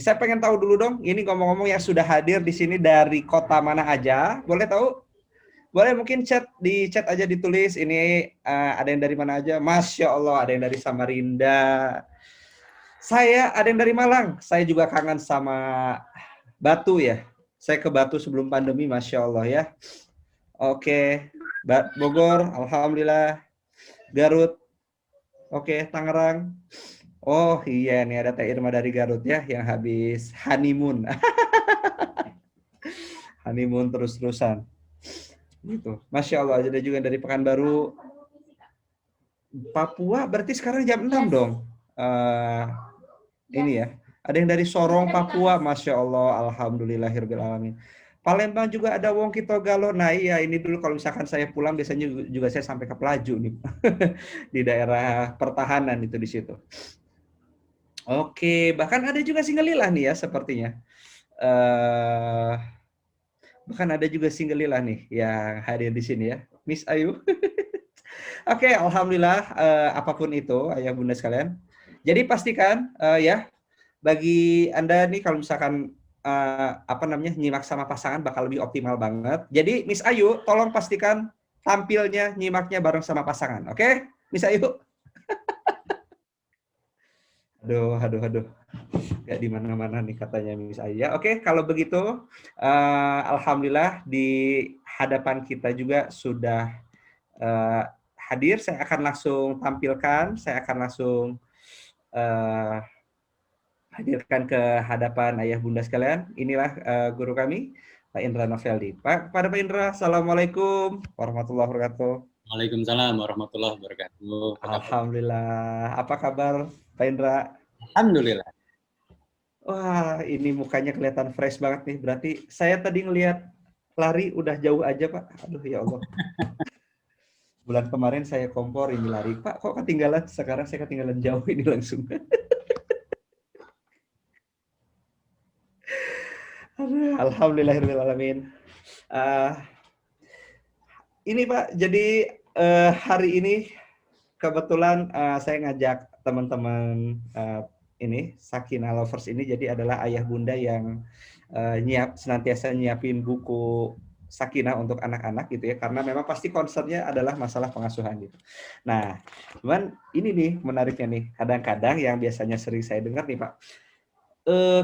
Saya pengen tahu dulu dong, ini ngomong-ngomong yang sudah hadir di sini dari kota mana aja? Boleh tahu? Boleh mungkin di chat aja ditulis ini ada yang dari mana aja. Masya Allah, ada yang dari Samarinda. Saya ada yang dari Malang. Saya juga kangen sama Batu ya. Saya ke Batu sebelum pandemi, Masya Allah ya. Oke, Bogor, Alhamdulillah. Garut, oke, Tangerang. Oh iya nih ada Teh Irma dari Garut ya yang habis honeymoon. Honeymoon terus-terusan. Gitu. Masya Allah, ada juga dari Pekanbaru. Papua berarti sekarang jam 6 dong. Ini ya. Ada yang dari Sorong, Papua. Masya Allah, alhamdulillahirabbil alamin. Palembang juga ada Wongki Togalo. Nah iya ini dulu kalau misalkan saya pulang biasanya juga saya sampai ke Pelaju nih. Di daerah pertahanan itu di situ. Oke, bahkan ada juga Singgelilah nih ya sepertinya. Bahkan ada juga Singgelilah nih yang hadir di sini ya. Miss Ayu. Oke, alhamdulillah apapun itu ayah bunda sekalian. Jadi pastikan ya bagi Anda nih kalau misalkan apa namanya nyimak sama pasangan bakal lebih optimal banget. Jadi Miss Ayu tolong pastikan tampilnya nyimaknya bareng sama pasangan. Oke? Miss Ayu. Aduh. Gak di mana-mana nih katanya Miss Ayu. Ya, oke, kalau begitu alhamdulillah di hadapan kita juga sudah hadir. Saya akan langsung tampilkan, saya akan langsung hadirkan ke hadapan ayah bunda sekalian. Inilah guru kami, Pak Indra Noveldi. Pada Pak Indra, Assalamualaikum warahmatullahi wabarakatuh. Waalaikumsalam warahmatullahi wabarakatuh. Alhamdulillah. Apa kabar Pak Indra? Alhamdulillah. Wah, ini mukanya kelihatan fresh banget nih. Berarti saya tadi ngelihat lari udah jauh aja, Pak. Aduh, ya Allah. Bulan kemarin saya kompor ini lari. Pak, kok ketinggalan? Sekarang saya ketinggalan jauh ini langsung. Alhamdulillahirrahmanirrahim. Ini Pak, jadi hari ini kebetulan saya ngajak teman-teman ini Sakinah Lovers ini jadi adalah ayah bunda yang senantiasa nyiapin buku Sakinah untuk anak-anak gitu ya karena memang pasti concernnya adalah masalah pengasuhan gitu. Nah, cuman ini nih menariknya nih kadang-kadang yang biasanya sering saya dengar nih Pak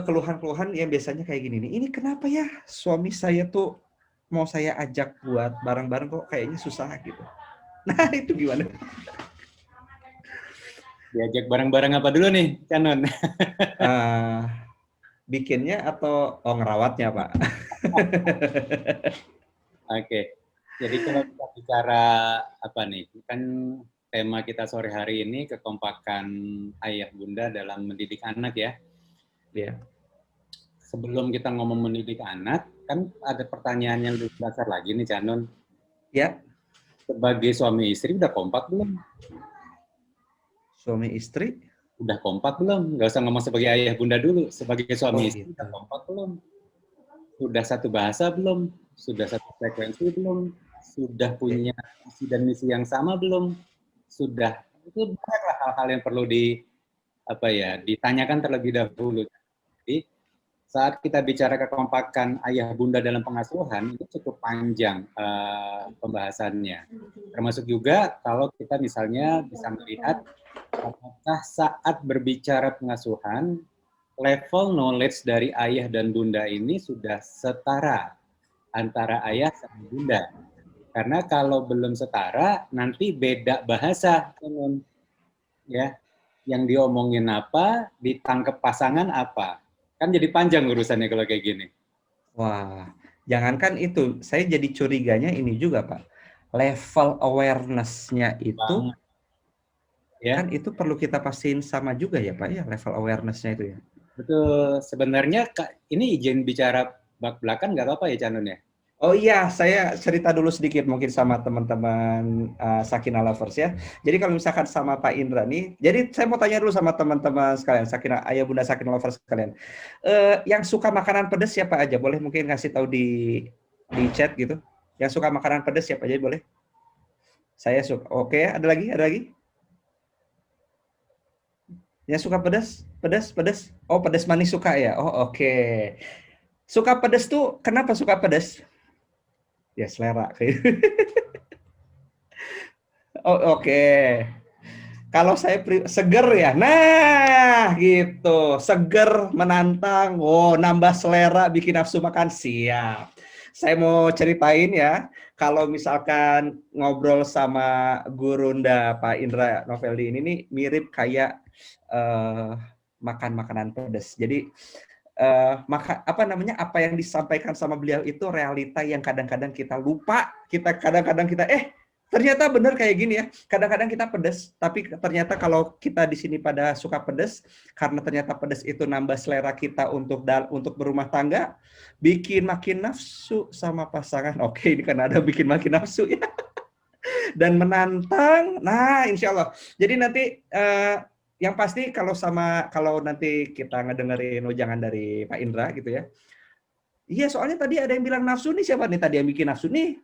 keluhan-keluhan yang biasanya kayak gini nih. Ini kenapa ya suami saya tuh mau saya ajak buat bareng-bareng kok kayaknya susah gitu. Nah itu gimana? Diajak bareng-bareng apa dulu nih, Canon? Bikinnya atau ngerawatnya, Pak? Oke. Jadi kalau kita bicara apa nih, kan tema kita sore hari ini kekompakan ayah bunda dalam mendidik anak ya. Iya. Sebelum kita ngomong mendidik anak, kan ada pertanyaan yang lebih dasar lagi nih, Canon. Ya. Sebagai suami istri udah kompak belum? Suami istri? Udah kompak belum? Nggak usah ngomong sebagai ayah bunda dulu. Sebagai suami istri gitu. udah kompak belum? Sudah satu bahasa belum? Sudah satu frekuensi belum? Sudah punya visi dan misi yang sama belum? Sudah. Itu banyaklah hal-hal yang perlu ditanyakan terlebih dahulu. Jadi saat kita bicara kekompakan ayah bunda dalam pengasuhan itu cukup panjang pembahasannya. Termasuk juga kalau kita misalnya bisa melihat apakah saat berbicara pengasuhan level knowledge dari ayah dan bunda ini sudah setara antara ayah sama bunda. Karena kalau belum setara, nanti beda bahasa. Ya, yang diomongin apa, ditangkap pasangan apa. Kan jadi panjang urusannya kalau kayak gini. Wah, jangankan itu, saya jadi curiganya ini juga, Pak. Level awareness-nya itu, ya. kan itu perlu kita pastiin sama juga ya, Pak, ya, level awareness-nya itu ya. Betul, sebenarnya ini izin bicara bak belakang nggak apa-apa ya Canon ya? Oh iya, saya cerita dulu sedikit mungkin sama teman-teman Sakinah Lovers ya. Jadi kalau misalkan sama Pak Indra nih, jadi saya mau tanya dulu sama teman-teman sekalian, Sakinah, ayah bunda Sakinah Lovers sekalian. Yang suka makanan pedas siapa aja? Boleh mungkin kasih tahu di chat gitu. Yang suka makanan pedas siapa aja boleh? Saya suka. Oke, ada lagi? Ada lagi? Yang suka pedas? Pedas, pedas. Oh, pedas manis suka ya? Oh, oke. Suka pedas tuh kenapa suka pedas? Ya selera. Oh, oke. Kalau saya seger ya. Nah, gitu. Seger, menantang. Oh, nambah selera, bikin nafsu makan. Siap. Saya mau ceritain ya. Kalau misalkan ngobrol sama Gurunda Pak Indra Noveldi ini nih mirip kayak makan makanan pedas. Jadi apa namanya, apa yang disampaikan sama beliau itu realita yang kadang-kadang kita lupa, kadang-kadang kita ternyata benar kayak gini ya. Kadang-kadang kita pedas, tapi ternyata kalau kita di sini pada suka pedas, karena ternyata pedas itu nambah selera kita untuk berumah tangga, bikin makin nafsu sama pasangan. Oke, ini kan ada bikin makin nafsu ya. Dan menantang. Nah, insya Allah. Jadi nanti yang pasti kalau nanti kita ngedengerin ujangan dari Pak Indra gitu ya. Iya, soalnya tadi ada yang bilang nafsu nih, siapa nih tadi yang bikin nafsu nih?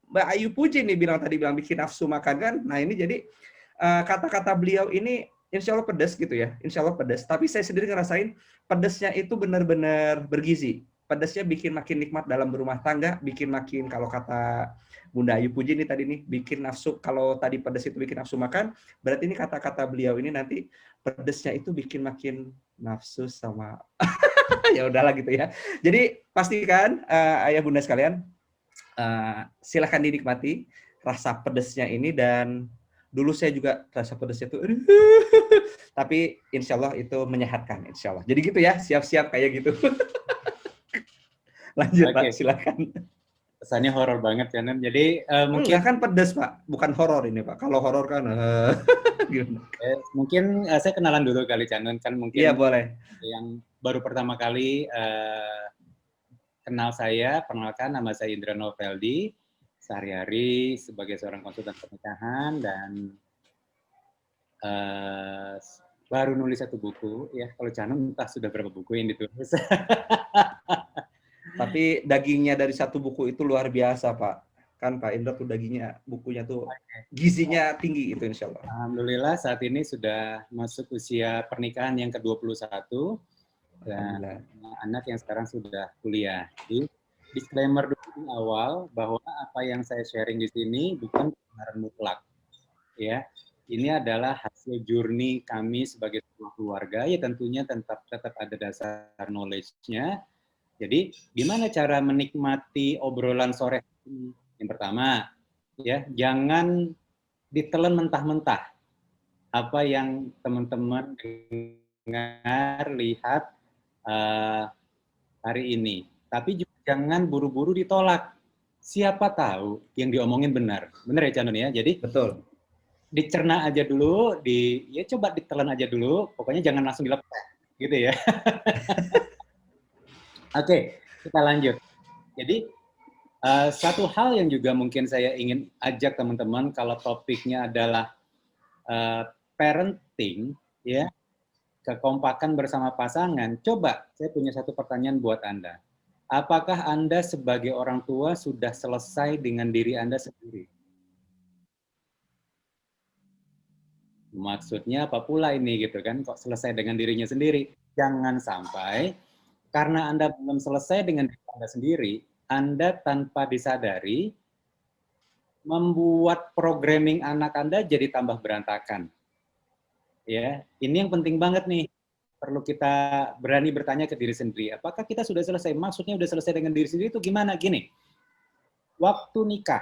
Mbak Ayu Puji nih bilang bikin nafsu makan kan. Nah, ini jadi kata-kata beliau ini insya Allah pedas gitu ya. Insya Allah pedas. Tapi saya sendiri ngerasain pedasnya itu benar-benar bergizi. Pedasnya bikin makin nikmat dalam berumah tangga, bikin makin, kalau kata Bunda Ayu Puji nih tadi nih, bikin nafsu. Kalau tadi pedas itu bikin nafsu makan, berarti ini kata-kata beliau ini nanti pedasnya itu bikin makin nafsu sama ya udahlah gitu ya. Jadi pastikan ayah bunda sekalian, silahkan dinikmati rasa pedesnya ini. Dan dulu saya juga rasa pedesnya itu tapi insya Allah itu menyehatkan, insya Allah. Jadi gitu ya, siap-siap kayak gitu. Lanjut Pak, Oke, silakan. kesannya horor banget ya, Nan. Jadi mungkin Enggak, kan pedes Pak, bukan horor ini Pak. Kalau horor kan gimana? saya kenalan dulu kali, Canun. Kan Iya mungkin boleh. yang baru pertama kali kenal saya, perkenalkan, nama saya Indra Noveldi, sehari-hari sebagai seorang konsultan pernikahan dan baru nulis satu buku. Ya, kalau Canun entah sudah berapa buku yang ditulis. Tapi dagingnya dari satu buku itu luar biasa Pak. Kan Pak Indra tuh dagingnya, bukunya tuh gizinya tinggi itu insya Allah. Alhamdulillah saat ini sudah masuk usia pernikahan yang ke-21 dan anak yang sekarang sudah kuliah. Jadi disclaimer dulu di awal bahwa apa yang saya sharing di sini bukan kebenaran mutlak. Ya, ini adalah hasil journey kami sebagai sebuah keluarga, ya tentunya tetap ada dasar knowledge-nya. Jadi, gimana cara menikmati obrolan sore ini? Yang pertama, ya, jangan ditelan mentah-mentah apa yang teman-teman dengar, lihat hari ini. Tapi juga jangan buru-buru ditolak. Siapa tahu yang diomongin benar. Benar ya, Canun ya? Jadi, betul. Dicerna aja dulu, ya coba ditelan aja dulu, pokoknya jangan langsung dilepas, gitu ya. Oke, kita lanjut. Jadi, satu hal yang juga mungkin saya ingin ajak teman-teman kalau topiknya adalah parenting, ya, kekompakan bersama pasangan. Coba, saya punya satu pertanyaan buat Anda. Apakah Anda sebagai orang tua sudah selesai dengan diri Anda sendiri? Maksudnya apa pula ini gitu kan, kok selesai dengan dirinya sendiri? Jangan sampai karena Anda belum selesai dengan diri Anda sendiri, Anda tanpa disadari membuat programming anak Anda jadi tambah berantakan. Ya, ini yang penting banget nih. Perlu kita berani bertanya ke diri sendiri, apakah kita sudah selesai? Maksudnya sudah selesai dengan diri sendiri itu gimana? Gini, waktu nikah,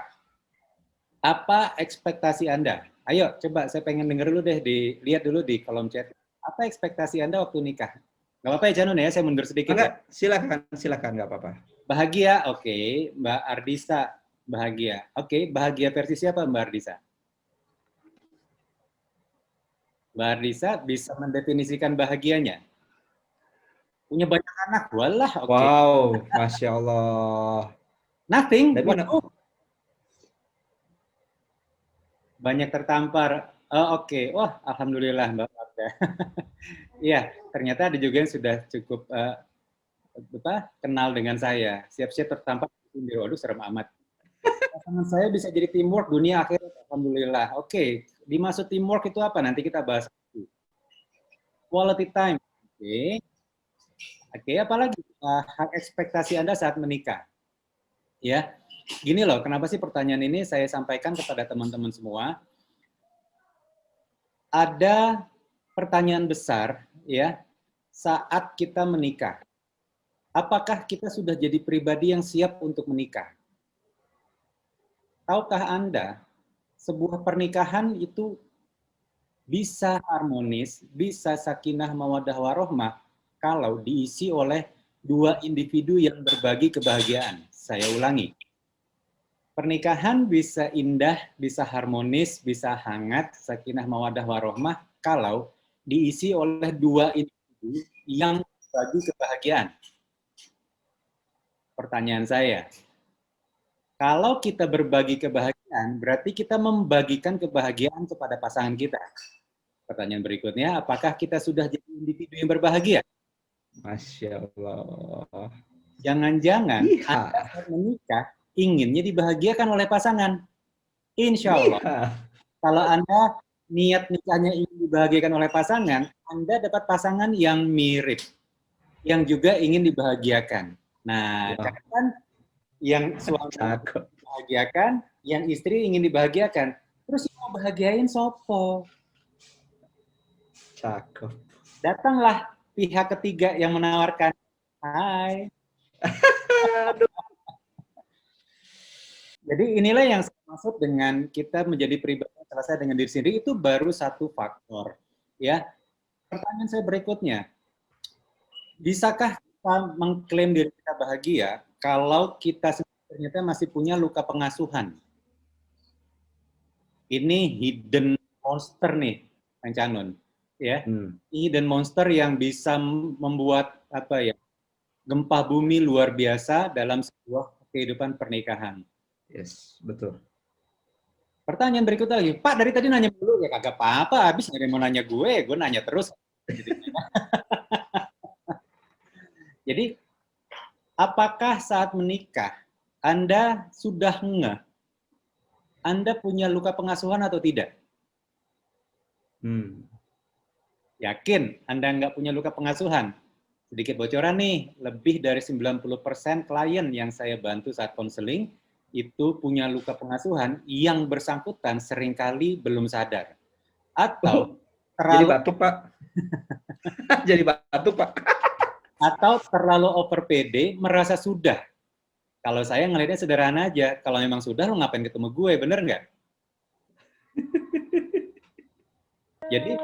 apa ekspektasi Anda? Ayo, coba saya pengen denger dulu deh, lihat dulu di kolom chat. Apa ekspektasi Anda waktu nikah? Nggak apa-apa ya, Janun ya, saya mundur sedikit ya. Silakan, nggak apa-apa. Bahagia, oke. Mbak Ardisa, bahagia. Oke, bahagia versi siapa Mbak Ardisa? Mbak Ardisa bisa mendefinisikan bahagianya? Punya banyak anak, walah, oke. Wow, Masya Allah. Nothing, Tapi waduh. Banyak tertampar. Oh, oke. Wah, alhamdulillah Mbak Marga. Iya, ternyata ada juga yang sudah cukup kenal dengan saya. Siap-siap tertampar sendiri. Waduh, serem amat. Pasangan saya bisa jadi teamwork dunia akhirat. Alhamdulillah. Oke, dimaksud teamwork itu apa? Nanti kita bahas. Quality time. Oke. Oke, apalagi hak ekspektasi Anda saat menikah. Ya. Gini loh, kenapa sih pertanyaan ini saya sampaikan kepada teman-teman semua? Ada pertanyaan besar ya saat kita menikah. Apakah kita sudah jadi pribadi yang siap untuk menikah? Tahukah Anda, sebuah pernikahan itu bisa harmonis, bisa sakinah mawaddah warohmah kalau diisi oleh dua individu yang berbagi kebahagiaan. Saya ulangi. Pernikahan bisa indah, bisa harmonis, bisa hangat, sakinah mawaddah warohmah kalau diisi oleh dua individu yang berbagi kebahagiaan. Pertanyaan saya, kalau kita berbagi kebahagiaan, berarti kita membagikan kebahagiaan kepada pasangan kita. Pertanyaan berikutnya, apakah kita sudah jadi individu yang berbahagia? Masya Allah. Jangan-jangan Iya. Anda saat menikah inginnya dibahagiakan oleh pasangan. Insya Allah, Iya. kalau Anda niat nikahnya ingin dibahagiakan oleh pasangan, Anda dapat pasangan yang mirip, yang juga ingin dibahagiakan. Nah, Wah, kan yang suami cakep. dibahagiakan, yang istri ingin dibahagiakan. Terus yang mau bahagiain sopo? Cakep. Datanglah pihak ketiga yang menawarkan, hai. Aduh. Jadi inilah yang saya maksud dengan kita menjadi pribadi yang selesai dengan diri sendiri, itu baru satu faktor. Ya, pertanyaan saya berikutnya, bisakah kita mengklaim diri kita bahagia kalau kita ternyata masih punya luka pengasuhan? Ini hidden monster nih, Kang Canun. Ya, hidden monster yang bisa membuat apa ya, gempa bumi luar biasa dalam sebuah kehidupan pernikahan. Yes, betul. Pertanyaan berikutnya lagi, Pak dari tadi nanya dulu, ya kagak apa-apa, habis nggak ada yang mau nanya gue nanya terus. Jadi, apakah saat menikah, Anda sudah ngeh, Anda punya luka pengasuhan atau tidak? Yakin Anda nggak punya luka pengasuhan? Sedikit bocoran nih, lebih dari 90% klien yang saya bantu saat konseling, itu punya luka pengasuhan yang bersangkutan seringkali belum sadar. Atau jadi batuk, Pak. Jadi batuk, Pak. Atau terlalu over PD, merasa sudah. Kalau saya ngelihatnya sederhana aja, kalau memang sudah, lo ngapain ketemu gue, bener nggak? Jadi,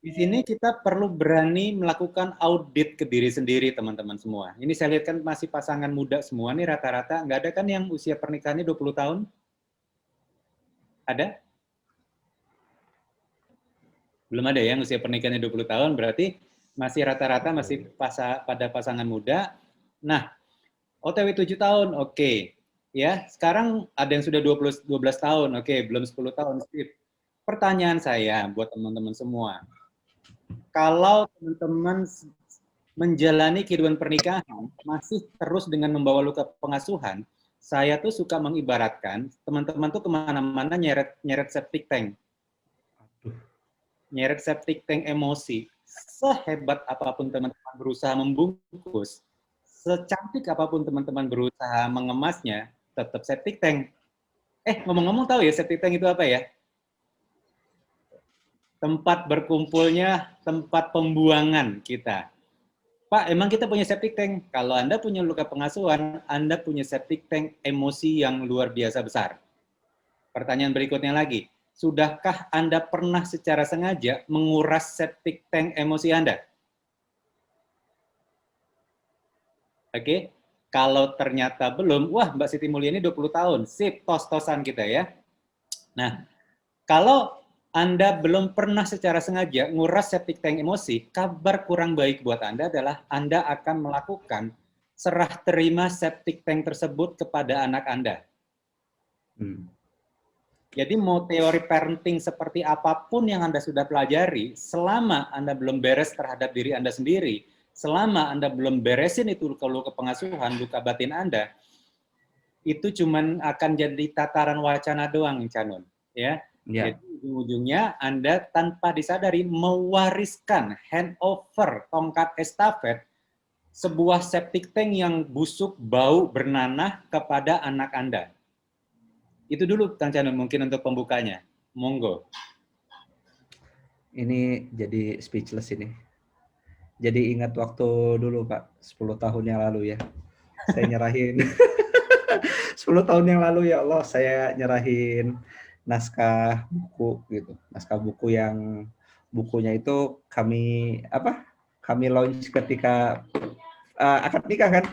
di sini kita perlu berani melakukan audit ke diri sendiri, teman-teman semua. Ini saya lihat kan masih pasangan muda semua nih rata-rata. Nggak ada kan yang usia pernikahannya 20 tahun? Ada? Belum ada yang usia pernikahannya 20 tahun, berarti masih rata-rata masih pada pasangan muda. Nah, OTW 7 tahun, oke. Ya, sekarang ada yang sudah 12 tahun, oke, belum 10 tahun, skip. Pertanyaan saya buat teman-teman semua. Kalau teman-teman menjalani kehidupan pernikahan masih terus dengan membawa luka pengasuhan, saya tuh suka mengibaratkan teman-teman tuh kemana-mana nyeret septic tank. Nyeret septic tank emosi. Sehebat apapun teman-teman berusaha membungkus, secantik apapun teman-teman berusaha mengemasnya, tetap septic tank. Ngomong-ngomong tahu ya septic tank itu apa ya? Tempat berkumpulnya, tempat pembuangan kita. Pak, emang kita punya septic tank? Kalau Anda punya luka pengasuhan, Anda punya septic tank emosi yang luar biasa besar. Pertanyaan berikutnya lagi, sudahkah Anda pernah secara sengaja menguras septic tank emosi Anda? Oke, kalau ternyata belum, wah Mbak Siti Mulyani 20 tahun, sip, tos-tosan kita ya. Nah, kalau Anda belum pernah secara sengaja nguras septic tank emosi, kabar kurang baik buat Anda adalah Anda akan melakukan serah terima septic tank tersebut kepada anak Anda. Jadi mau teori parenting seperti apapun yang Anda sudah pelajari, selama Anda belum beres terhadap diri Anda sendiri, selama Anda belum beresin itu luka pengasuhan, luka batin Anda, itu cuman akan jadi tataran wacana doang, Canun. Ya. Jadi ujung-ujungnya Anda tanpa disadari mewariskan handover tongkat estafet sebuah septic tank yang busuk, bau, bernanah kepada anak Anda. Itu dulu, Kang Canun, mungkin untuk pembukanya. Monggo. Ini jadi speechless ini. Jadi ingat waktu dulu Pak, 10 tahun yang lalu ya. Saya nyerahin 10 tahun yang lalu ya Allah, saya nyerahin naskah buku gitu. Naskah buku yang bukunya itu kami Kami launch ketika akad nikah kan.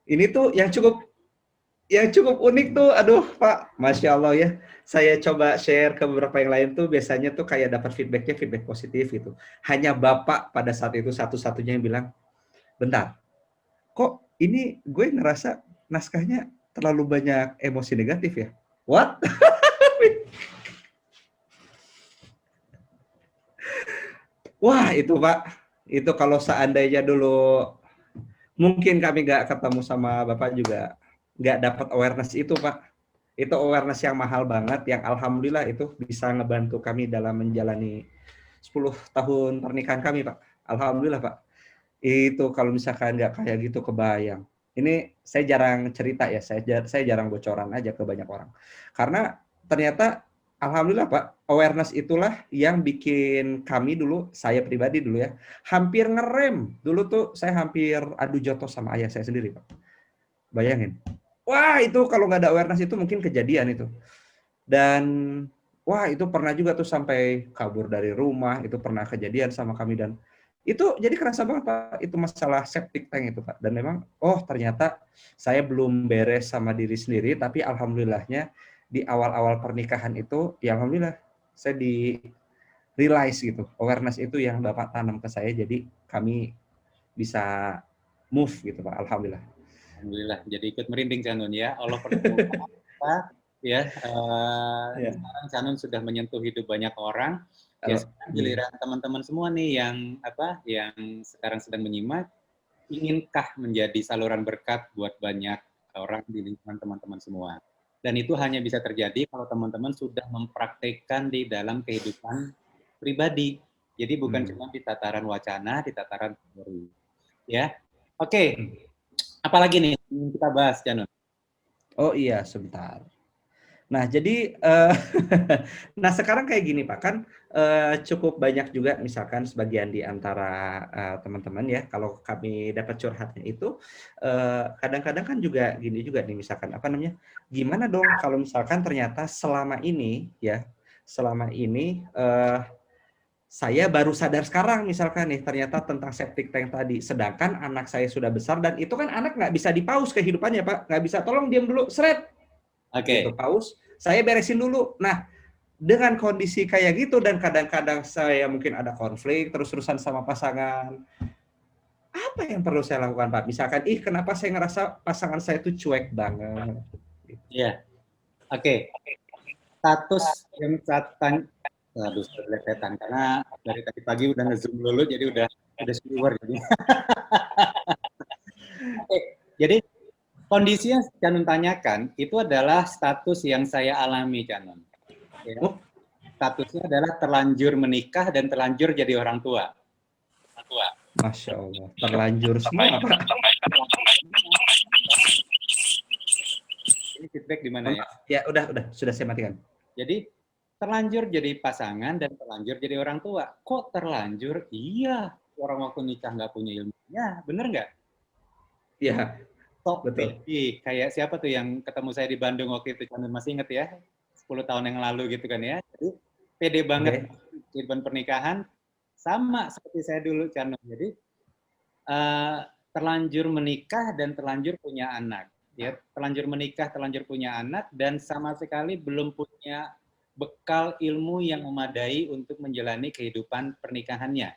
Ini tuh yang cukup unik tuh, aduh Pak, Masya Allah ya. Saya coba share ke beberapa yang lain tuh, biasanya tuh kayak dapat feedbacknya feedback positif gitu. Hanya Bapak pada saat itu satu-satunya yang bilang, bentar, kok ini gue ngerasa naskahnya terlalu banyak emosi negatif ya? What? Wah itu Pak, itu kalau seandainya dulu mungkin kami nggak ketemu sama Bapak juga nggak dapat awareness itu Pak. Itu awareness yang mahal banget, yang alhamdulillah itu bisa ngebantu kami dalam menjalani 10 tahun pernikahan kami Pak. Alhamdulillah Pak. Itu kalau misalkan nggak kayak gitu kebayang. Ini saya jarang cerita ya, saya jarang bocoran aja ke banyak orang. Karena ternyata alhamdulillah Pak, awareness itulah yang bikin kami dulu, saya pribadi dulu ya, hampir ngerem. Dulu tuh saya hampir adu jotos sama ayah saya sendiri Pak. Bayangin. Wah itu kalau nggak ada awareness itu mungkin kejadian itu. Dan wah itu pernah juga tuh sampai kabur dari rumah, itu pernah kejadian sama kami dan itu jadi kerasa banget Pak, itu masalah septic tank itu Pak. Dan memang, oh ternyata saya belum beres sama diri sendiri, tapi alhamdulillahnya di awal-awal pernikahan itu, ya alhamdulillah saya di realize gitu, awareness itu yang Bapak tanam ke saya, jadi kami bisa move gitu Pak, alhamdulillah. Alhamdulillah, jadi ikut merinding Canun ya. Allah pertemukan kita, ya. Ya. Sekarang Canun sudah menyentuh hidup banyak orang. Ya, Kalau sekarang giliran teman-teman semua nih yang sekarang sedang menyimak, inginkah menjadi saluran berkat buat banyak orang di lingkungan teman-teman semua. Dan itu hanya bisa terjadi kalau teman-teman sudah mempraktekkan di dalam kehidupan pribadi. Jadi bukan cuma di tataran wacana, di tataran teori. Ya, oke. Apalagi nih yang kita bahas, Janun? Oh iya, sebentar. Nah, jadi nah sekarang kayak gini Pak, kan cukup banyak juga misalkan sebagian di antara teman-teman ya, kalau kami dapat curhatnya itu kadang-kadang kan juga gini juga nih, misalkan apa namanya? Gimana dong kalau misalkan ternyata selama ini ya, selama ini saya baru sadar sekarang misalkan nih ternyata tentang septic tank tadi, sedangkan anak saya sudah besar dan itu kan anak nggak bisa dipaus kehidupannya Pak, nggak bisa tolong diam dulu, seret gitu, Oke. paus, saya beresin dulu. Nah, dengan kondisi kayak gitu dan kadang-kadang saya mungkin ada konflik terus-terusan sama pasangan, apa yang perlu saya lakukan Pak? Misalkan, kenapa saya ngerasa pasangan saya itu cuek banget? Iya. Oke. Status yang catatan, aduh, setan karena dari tadi pagi udah nge-zoom dulu, jadi udah keluar jadi. Oke. Jadi kondisi yang Canun tanyakan itu adalah status yang saya alami, Canun. Ya. Statusnya adalah terlanjur menikah dan terlanjur jadi orang tua. Masya Allah, terlanjur semua Pak. Ini feedback di mana ya? Ya udah, sudah saya matikan. Jadi terlanjur jadi pasangan dan terlanjur jadi orang tua. Kok terlanjur? Iya, orang waktu nikah nggak punya ilmunya, bener nggak? Iya, Sok betul. pede. Kayak siapa tuh yang ketemu saya di Bandung waktu itu, Canun masih inget ya? 10 tahun yang lalu gitu kan ya. Jadi pede banget kehidupan pernikahan, sama seperti saya dulu, Canun. Jadi terlanjur menikah dan terlanjur punya anak. Ya, terlanjur menikah, terlanjur punya anak, dan sama sekali belum punya bekal ilmu yang memadai untuk menjalani kehidupan pernikahannya.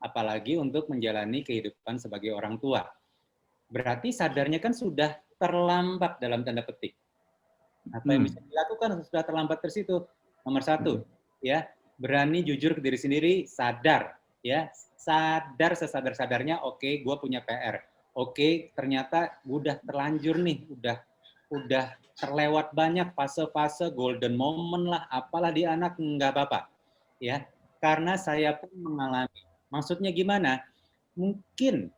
Apalagi untuk menjalani kehidupan sebagai orang tua. Berarti sadarnya kan sudah terlambat dalam tanda petik. Apa yang bisa dilakukan sudah terlambat ke situ. Nomor satu, ya, berani jujur ke diri sendiri, sadar, ya, sadar sesadar-sadarnya, oke, gue punya PR. Oke, ternyata udah terlanjur nih, udah terlewat banyak fase-fase golden moment lah, apalah di anak, nggak apa-apa. Ya, karena saya pun mengalami. Maksudnya gimana? Mungkin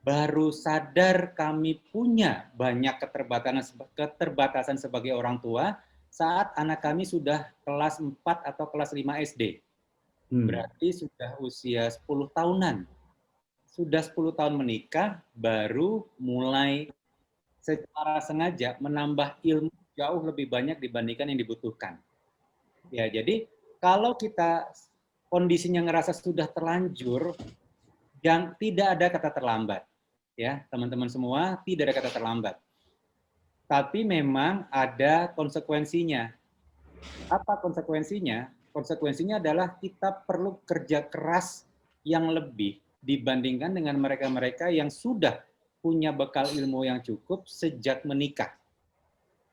baru sadar kami punya banyak keterbatasan sebagai orang tua saat anak kami sudah kelas 4 atau kelas 5 SD. Berarti sudah usia 10 tahunan. Sudah 10 tahun menikah, baru mulai secara sengaja menambah ilmu jauh lebih banyak dibandingkan yang dibutuhkan. Ya, jadi kalau kita kondisinya ngerasa sudah terlanjur, yang tidak ada kata terlambat. Ya, teman-teman semua, tidak ada kata terlambat. Tapi memang ada konsekuensinya. Apa konsekuensinya? Konsekuensinya adalah kita perlu kerja keras yang lebih dibandingkan dengan mereka-mereka yang sudah punya bekal ilmu yang cukup sejak menikah.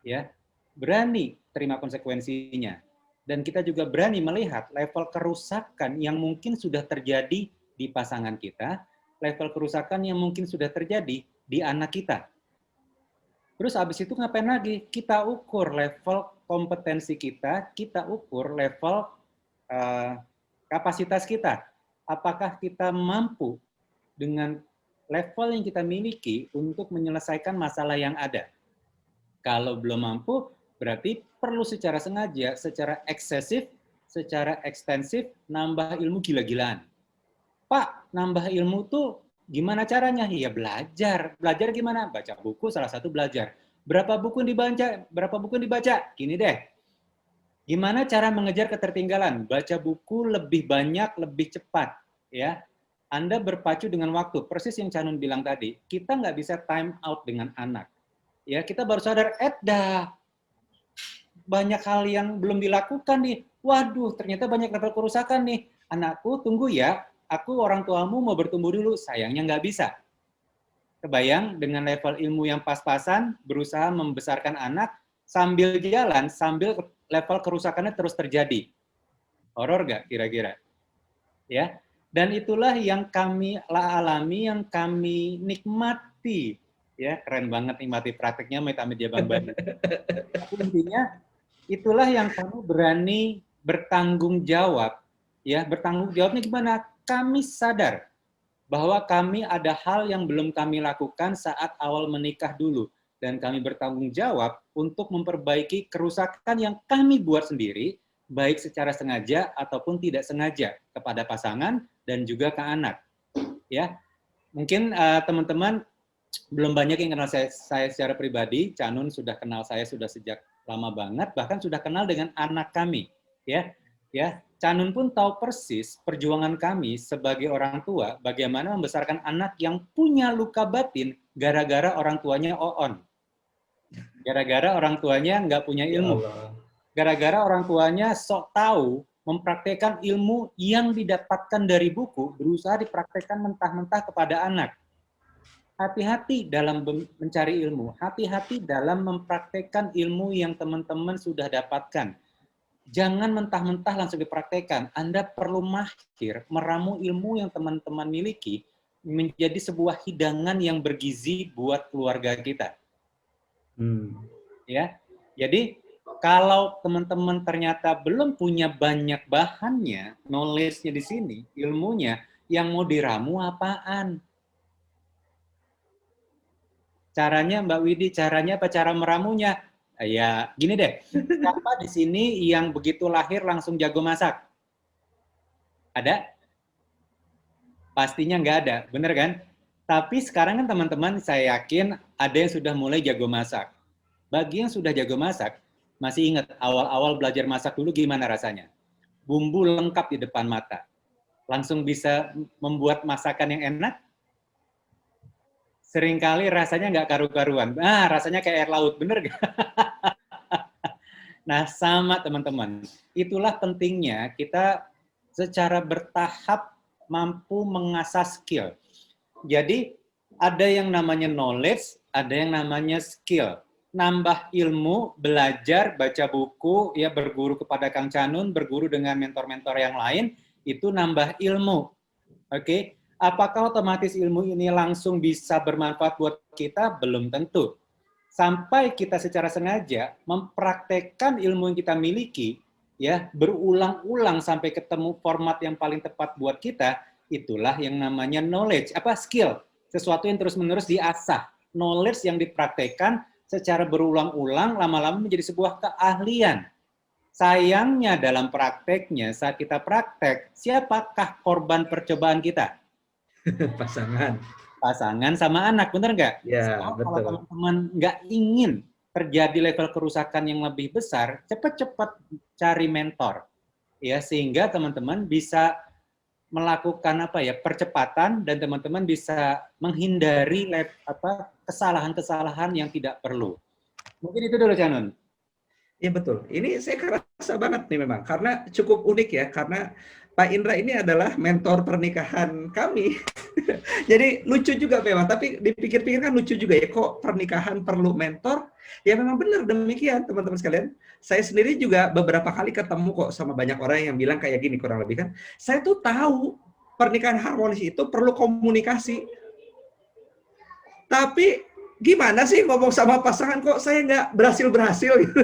Ya, berani terima konsekuensinya. Dan kita juga berani melihat level kerusakan yang mungkin sudah terjadi di pasangan kita, level kerusakan yang mungkin sudah terjadi di anak kita. Terus habis itu ngapain lagi? Kita ukur level kompetensi kita ukur level kapasitas kita. Apakah kita mampu dengan level yang kita miliki untuk menyelesaikan masalah yang ada? Kalau belum mampu, berarti perlu secara sengaja, secara eksesif, secara ekstensif, nambah ilmu gila-gilaan. Pak, nambah ilmu tuh gimana caranya? Ya belajar. Belajar gimana? Baca buku, salah satu belajar. Berapa buku yang dibaca? Berapa buku yang dibaca? Gini deh. Gimana cara mengejar ketertinggalan? Baca buku lebih banyak, lebih cepat. Ya, Anda berpacu dengan waktu. Persis yang Canun bilang tadi, kita nggak bisa time out dengan anak. Ya, kita baru sadar, dah banyak hal yang belum dilakukan nih. Waduh, ternyata banyak level kerusakan nih. Anakku, tunggu ya. Aku orang tuamu mau bertumbuh dulu. Sayangnya nggak bisa. Kebayang dengan level ilmu yang pas-pasan, berusaha membesarkan anak, sambil jalan, sambil level kerusakannya terus terjadi. Horor nggak kira-kira? Ya, dan itulah yang kami alami, yang kami nikmati. Ya, keren banget nikmati prakteknya Metami Jabang Bani. Intinya itulah yang kamu berani bertanggung jawab. Ya, bertanggung jawabnya gimana? Kami sadar bahwa kami ada hal yang belum kami lakukan saat awal menikah dulu, dan kami bertanggung jawab untuk memperbaiki kerusakan yang kami buat sendiri, baik secara sengaja ataupun tidak sengaja kepada pasangan dan juga ke anak. Ya, mungkin teman-teman belum banyak yang kenal saya secara pribadi. Canun sudah kenal saya sudah sejak lama banget, bahkan sudah kenal dengan anak kami. Ya, Canun pun tahu persis perjuangan kami sebagai orang tua, bagaimana membesarkan anak yang punya luka batin gara-gara orang tuanya oon. Gara-gara orang tuanya nggak punya ilmu. Gara-gara orang tuanya sok tahu mempraktekkan ilmu yang didapatkan dari buku, berusaha dipraktekkan mentah-mentah kepada anak. Hati-hati dalam mencari ilmu, hati-hati dalam mempraktekkan ilmu yang teman-teman sudah dapatkan. Jangan mentah-mentah langsung dipraktekkan. Anda perlu mahir meramu ilmu yang teman-teman miliki menjadi sebuah hidangan yang bergizi buat keluarga kita. Ya, jadi kalau teman-teman ternyata belum punya banyak bahannya, knowledge-nya di sini, ilmunya, yang mau diramu apaan? Caranya Mbak Widi, caranya apa cara meramunya? Ya, gini deh. Siapa di sini yang begitu lahir langsung jago masak? Ada? Pastinya nggak ada, bener kan? Tapi sekarang kan teman-teman saya yakin ada yang sudah mulai jago masak. Bagi yang sudah jago masak, masih ingat awal-awal belajar masak dulu gimana rasanya? Bumbu lengkap di depan mata. Langsung bisa membuat masakan yang enak? Seringkali rasanya nggak karu-karuan. Rasanya kayak air laut, bener gak? Nah, sama teman-teman. Itulah pentingnya kita secara bertahap mampu mengasah skill. Jadi, ada yang namanya knowledge, ada yang namanya skill. Nambah ilmu, belajar, baca buku, ya berguru kepada Kang Canun, berguru dengan mentor-mentor yang lain, itu nambah ilmu. Oke? Apakah otomatis ilmu ini langsung bisa bermanfaat buat kita? Belum tentu. sampai kita secara sengaja mempraktekkan ilmu yang kita miliki, ya, berulang-ulang sampai ketemu format yang paling tepat buat kita, itulah yang namanya knowledge, skill, sesuatu yang terus-menerus diasah. Knowledge yang dipraktekkan secara berulang-ulang lama-lama menjadi sebuah keahlian. Sayangnya dalam prakteknya, saat kita praktek, siapakah korban percobaan kita? Pasangan. Pasangan sama anak, benar nggak? Ya, Kalau betul. teman-teman nggak ingin terjadi level kerusakan yang lebih besar, cepat-cepat cari mentor, ya, sehingga teman-teman bisa melakukan percepatan dan teman-teman bisa menghindari kesalahan-kesalahan yang tidak perlu. Mungkin itu dulu, Canun. Iya betul. Ini saya kerasa banget nih memang karena cukup unik ya karena Pak Indra ini adalah mentor pernikahan kami. Jadi lucu juga memang, tapi dipikir-pikir kan lucu juga ya kok pernikahan perlu mentor? Ya memang benar demikian teman-teman sekalian. Saya sendiri juga beberapa kali ketemu kok sama banyak orang yang bilang kayak gini kurang lebih kan. Saya tuh tahu pernikahan harmonis itu perlu komunikasi. Tapi gimana sih ngomong sama pasangan kok saya nggak berhasil-berhasil gitu.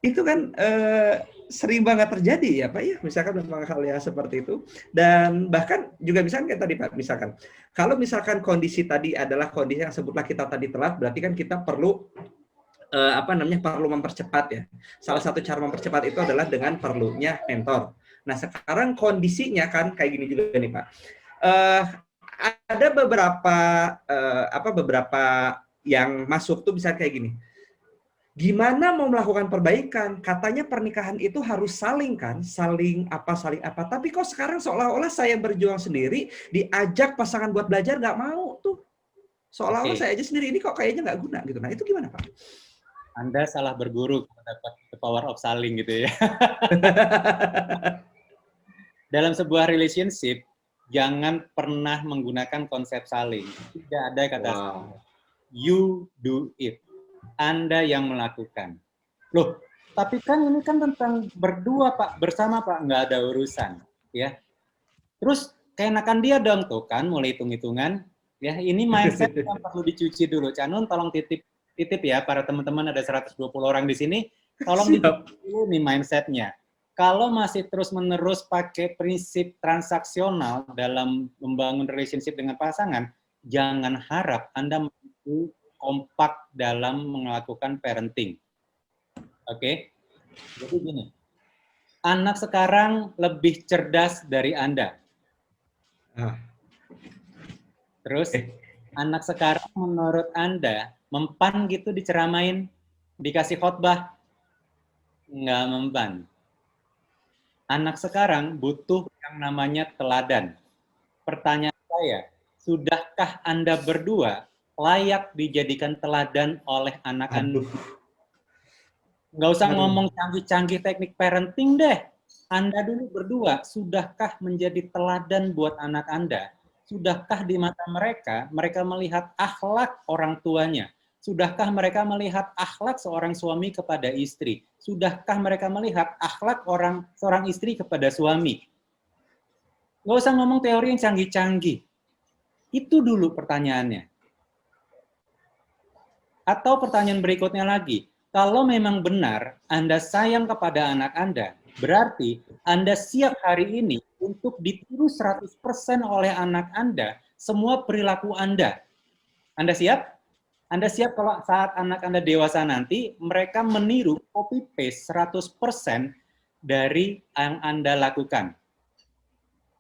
Itu kan sering banget terjadi ya Pak ya, misalkan memang hal yang seperti itu. Dan bahkan juga misalkan kayak tadi Pak, misalkan kalau misalkan kondisi tadi adalah kondisi yang sebutlah kita tadi telat, berarti kan kita perlu perlu mempercepat ya. Salah satu cara mempercepat itu adalah dengan perlunya mentor. Nah sekarang kondisinya kan kayak gini juga nih Pak. Ada beberapa yang masuk tuh bisa kayak gini. Gimana mau melakukan perbaikan? Katanya pernikahan itu harus saling kan, saling apa. Tapi kok sekarang seolah-olah saya berjuang sendiri, diajak pasangan buat belajar nggak mau tuh. Seolah-olah saya aja sendiri ini kok kayaknya nggak guna gitu. Nah itu gimana Pak? Anda salah berguru dapat the power of saling gitu ya. Dalam sebuah relationship, jangan pernah menggunakan konsep saling. Tidak ada kata saling. You do it. Anda yang melakukan. Loh, tapi kan ini kan tentang berdua Pak, bersama Pak, nggak ada urusan, ya. Terus keenakan dia dong tuh kan, mulai hitung-hitungan, ya. Ini mindset yang perlu dicuci dulu. Canun, tolong titip ya para teman-teman, ada 120 orang di sini, tolong dicuci dulu nih mindsetnya. Kalau masih terus-menerus pakai prinsip transaksional dalam membangun relationship dengan pasangan, jangan harap Anda mampu kompak dalam melakukan parenting. Oke? Jadi gini, anak sekarang lebih cerdas dari Anda. Terus, anak sekarang menurut Anda, mempan gitu diceramain, dikasih khotbah? Nggak mempan. Anak sekarang butuh yang namanya teladan. Pertanyaan saya, sudahkah Anda berdua layak dijadikan teladan oleh anak Anda? Nggak usah ngomong canggih-canggih teknik parenting deh. Anda dulu berdua, sudahkah menjadi teladan buat anak Anda? Sudahkah di mata mereka, mereka melihat akhlak orang tuanya? Sudahkah mereka melihat akhlak seorang suami kepada istri? Sudahkah mereka melihat akhlak seorang istri kepada suami? Nggak usah ngomong teori yang canggih-canggih. Itu dulu pertanyaannya. Atau pertanyaan berikutnya lagi, kalau memang benar Anda sayang kepada anak Anda, berarti Anda siap hari ini untuk ditiru 100% oleh anak Anda, semua perilaku Anda. Anda siap? Anda siap kalau saat anak Anda dewasa nanti, mereka meniru copy-paste 100% dari yang Anda lakukan?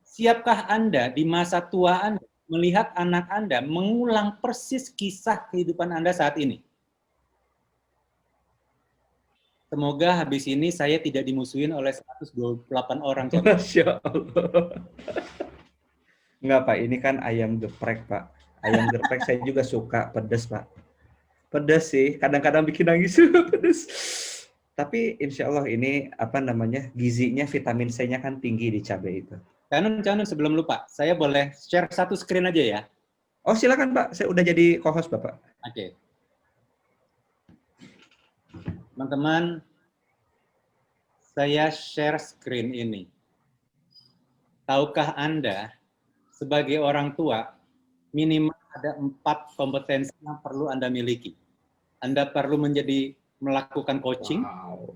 Siapkah Anda di masa tua Anda melihat anak Anda mengulang persis kisah kehidupan Anda saat ini? Semoga habis ini saya tidak dimusuhin oleh 128 orang. Masya Allah. Enggak Pak, ini kan ayam geprek Pak. Ayam geprek saya juga suka, pedas Pak. Pedas sih, kadang-kadang bikin nangis pedas. Tapi insya Allah ini gizinya, vitamin C-nya kan tinggi di cabai itu. Canun, sebelum lupa, saya boleh share satu screen aja ya? Oh silakan Pak, saya udah jadi co-host Bapak. Oke. Teman-teman, saya share screen ini. Tahukah Anda, sebagai orang tua, minimal ada 4 kompetensi yang perlu Anda miliki. Anda perlu melakukan coaching,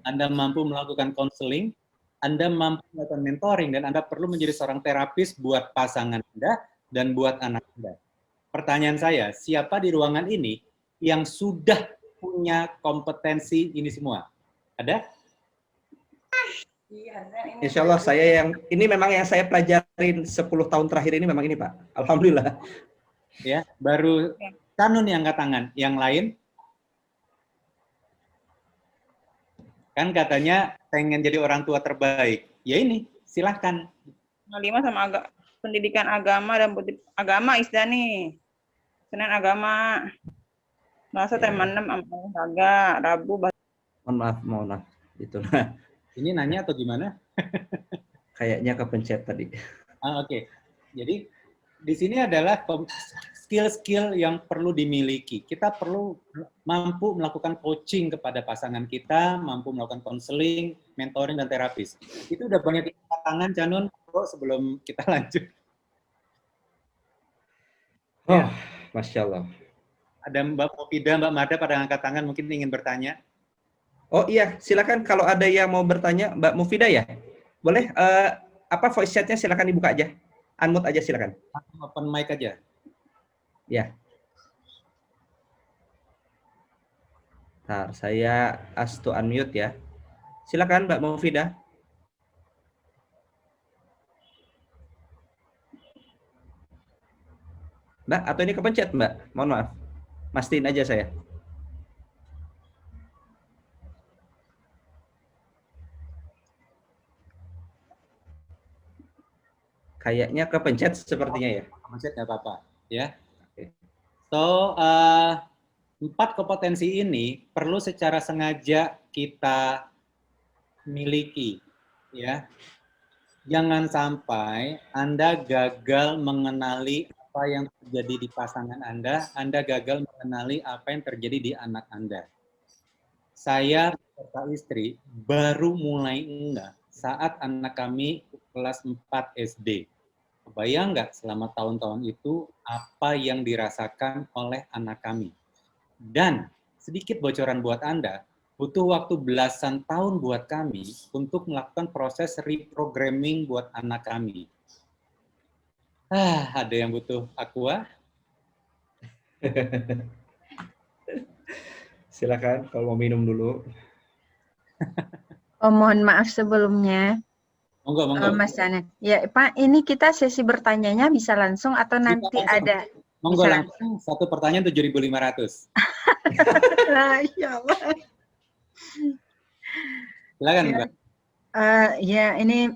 Anda mampu melakukan counseling, Anda mampu melakukan mentoring, dan Anda perlu menjadi seorang terapis buat pasangan Anda dan buat anak Anda. Pertanyaan saya, siapa di ruangan ini yang sudah punya kompetensi ini semua? Ada? Insya Allah ini memang yang saya pelajarin 10 tahun terakhir ini memang ini Pak. Alhamdulillah. Ya, baru Kanun yang angkat tangan. Yang lain? Kan katanya pengen jadi orang tua terbaik. Ya ini, silahkan. 5 sama pendidikan agama dan agama Isda nih. Senin agama. Selasa tema 6 olahraga, Rabu Mohon maaf. Itu nah. Ini nanya atau gimana? Kayaknya kepencet tadi. Oke. Jadi di sini adalah skill-skill yang perlu dimiliki. Kita perlu mampu melakukan coaching kepada pasangan kita, mampu melakukan counseling, mentoring, dan terapis. Itu udah banyak tangan, Canun, sebelum kita lanjut. Oh, ya. Masya Allah. Ada Mbak Mufida, Mbak Mada pada angkat tangan, mungkin ingin bertanya. Oh iya, silakan kalau ada yang mau bertanya, Mbak Mufida ya. Boleh voice chat-nya silakan dibuka aja. Unmute aja silakan. Open mic aja. Ya. Ntar saya ask to unmute ya. Silakan Mbak Mufida. Mbak, atau ini kepencet Mbak? Mohon maaf. Mastiin aja saya. Kayaknya kepencet sepertinya ya. Kepencet nggak apa-apa ya. Oke. So 4 kompetensi ini perlu secara sengaja kita miliki ya. Jangan sampai Anda gagal mengenali apa yang terjadi di pasangan Anda gagal mengenali apa yang terjadi di anak Anda. Saya serta istri baru mulai enggak saat anak kami kelas 4 SD. Kebayang nggak selama tahun-tahun itu apa yang dirasakan oleh anak kami? Dan sedikit bocoran buat Anda, butuh waktu belasan tahun buat kami untuk melakukan proses reprogramming buat anak kami. Ada yang butuh aqua? Silakan kalau mau minum dulu. Oh, mohon maaf sebelumnya. Monggo. Mas Janet. Ya, Pak, ini kita sesi bertanyanya bisa langsung atau nanti ada? Monggo langsung. Satu pertanyaan 7.500. Ya Allah. Silakan, Mbak. Ya, ini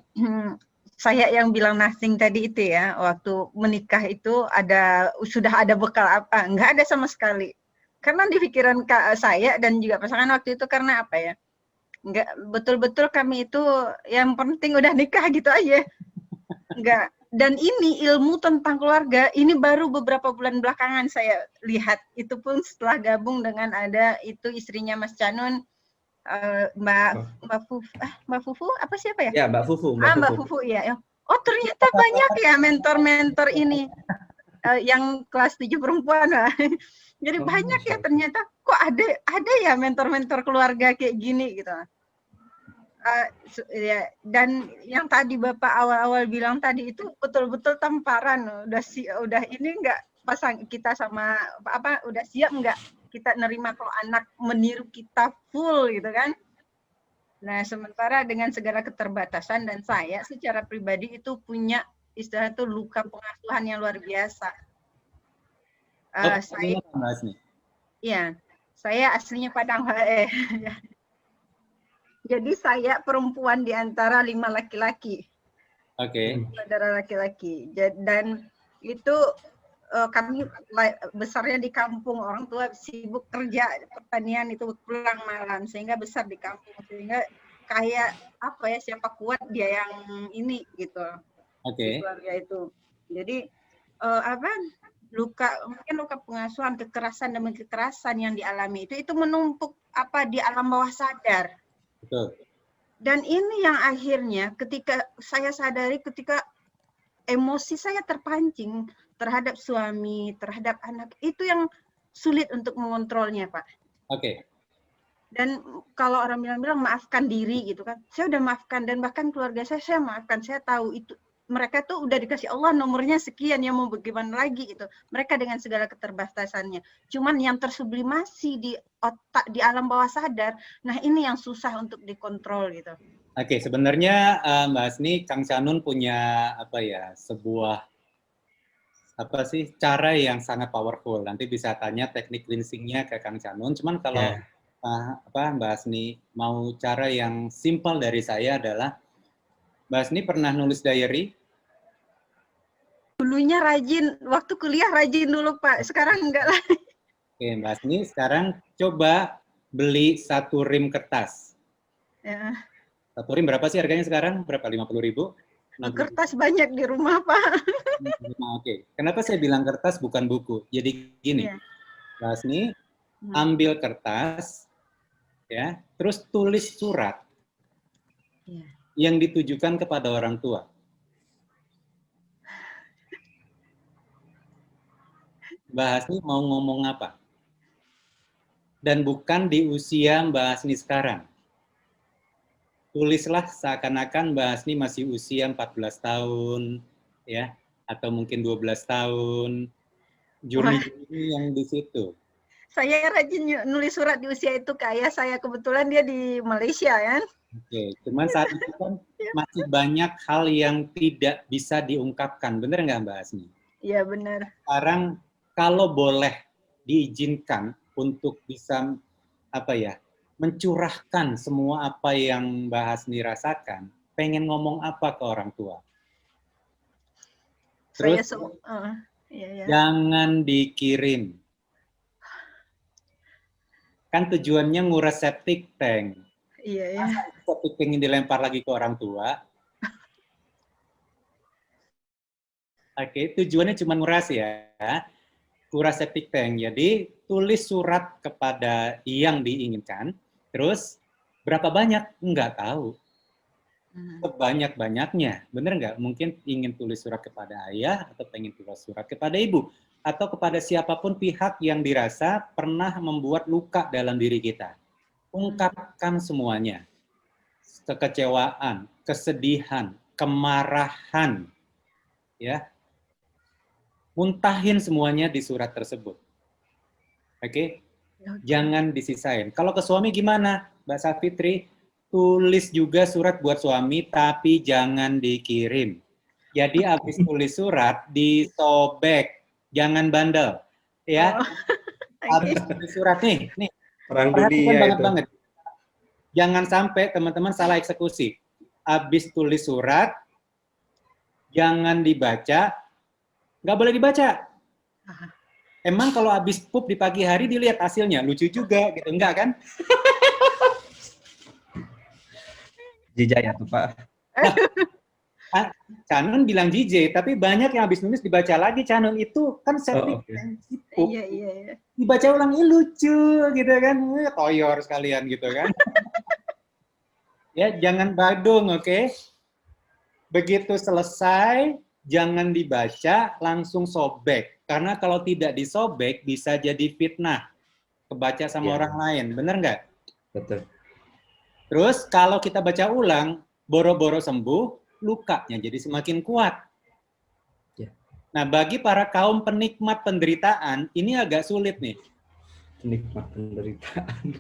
saya yang bilang nothing tadi itu ya, waktu menikah itu sudah ada bekal apa? Enggak ada sama sekali. Karena di pikiran saya dan juga pasangan waktu itu karena apa ya? Enggak, betul-betul kami itu yang penting udah nikah gitu aja. Enggak. Dan ini ilmu tentang keluarga, ini baru beberapa bulan belakangan saya lihat. Itu pun setelah gabung dengan ada itu istrinya Mas Canun, Mbak Fufu, apa siapa ya? Ya, Mbak Fufu. Mbak Fufu, ya. Oh, ternyata banyak ya mentor-mentor ini. Yang kelas 7 perempuan lah. Jadi banyak ya ternyata, kok ada ya mentor-mentor keluarga kayak gini gitu. Ya, dan yang tadi Bapak awal-awal bilang tadi itu betul-betul tamparan. Udah ini enggak pasang kita sama apa udah siap enggak kita nerima kalau anak meniru kita full gitu kan. Nah, sementara dengan segala keterbatasan dan saya secara pribadi itu punya istilah itu luka pengasuhan yang luar biasa. Saya aslinya Padang. Jadi saya perempuan di antara 5 laki-laki. Oke. Saudara laki-laki. Dan itu kami besarnya di kampung, orang tua sibuk kerja pertanian itu pulang malam sehingga besar di kampung, sehingga kayak apa ya, siapa kuat dia yang ini gitu. Oke. Keluarga itu. Jadi mungkin luka pengasuhan, kekerasan demi kekerasan yang dialami itu menumpuk di alam bawah sadar. Betul. Dan ini yang akhirnya ketika saya sadari, ketika emosi saya terpancing, terhadap suami, terhadap anak, itu yang sulit untuk mengontrolnya, Pak. Oke. Dan kalau orang bilang-bilang maafkan diri gitu kan, saya udah maafkan, dan bahkan keluarga saya maafkan. Saya tahu itu mereka tuh udah dikasih Allah nomornya sekian, yang mau bagaimana lagi gitu. Mereka dengan segala keterbatasannya. Cuman yang tersublimasi di otak, di alam bawah sadar, nah ini yang susah untuk dikontrol gitu. Oke, sebenarnya Mbak Asni, Kang Canun punya sebuah cara yang sangat powerful. Nanti bisa tanya teknik cleansing-nya ke Kang Canun. Cuman kalau Mbak Asni mau cara yang simpel dari saya adalah, Mbak Asni pernah nulis diary? Dulunya rajin, waktu kuliah rajin dulu Pak, sekarang enggak lah. Oke, Mbak Asni sekarang coba beli 1 rim kertas. Ya. 1 rim berapa sih harganya sekarang? Berapa? 50.000? Kertas banyak di rumah Pak. Oke, kenapa saya bilang kertas bukan buku? Jadi gini, Mbak Asni ambil kertas, ya, terus tulis surat yang ditujukan kepada orang tua. Mbak Hasni mau ngomong apa? Dan bukan di usia Mbak Hasni sekarang. Tulislah seakan-akan Mbak Hasni masih usia 14 tahun, ya, atau mungkin 12 tahun. Journey yang di situ. Saya rajin nulis surat di usia itu ke ayah saya, kebetulan dia di Malaysia kan. Oke, cuman saat itu kan masih banyak hal yang tidak bisa diungkapkan, benar nggak Mbak Hasni? Iya benar. Sekarang kalau boleh diizinkan untuk bisa mencurahkan semua apa yang Mbak Hasni rasakan, pengen ngomong apa ke orang tua? Terus jangan dikirim. Kan tujuannya nguras septic tank. Iya. Masa septic tank dilempar lagi ke orang tua? Oke, tujuannya cuma nguras ya. Kuras septic tank. Jadi tulis surat kepada yang diinginkan. Terus berapa banyak? Enggak tahu. Sebanyak-banyaknya. Bener nggak? Mungkin ingin tulis surat kepada ayah atau pengen tulis surat kepada ibu. Atau kepada siapapun pihak yang dirasa pernah membuat luka dalam diri kita. Ungkapkan semuanya. Kekecewaan, kesedihan, kemarahan. Ya. Muntahin semuanya di surat tersebut. Oke? Jangan disisain. Kalau ke suami gimana, Mbak Safitri? Tulis juga surat buat suami, tapi jangan dikirim. Jadi habis tulis surat, disobek. Jangan bandel. Ya. Habis tulis surat nih. Perang dunia banget. Jangan sampai teman-teman salah eksekusi. Habis tulis surat, jangan dibaca. Nggak boleh dibaca. Emang kalau habis pup di pagi hari dilihat hasilnya, lucu juga gitu, enggak kan? Jijai ya tuh Pak. Canun bilang jijai, tapi banyak yang habis nulis dibaca lagi. Canun itu kan septic pup. Iya. Dibaca ulang, lucu gitu kan, toyor sekalian gitu kan. Ya, jangan badung, oke? Begitu selesai, jangan dibaca, langsung sobek. Karena kalau tidak disobek, bisa jadi fitnah. Kebaca sama orang lain. Bener nggak? Betul. Terus kalau kita baca ulang, boro-boro sembuh, lukanya jadi semakin kuat. Nah, bagi para kaum penikmat penderitaan, ini agak sulit nih. Penikmat penderitaan.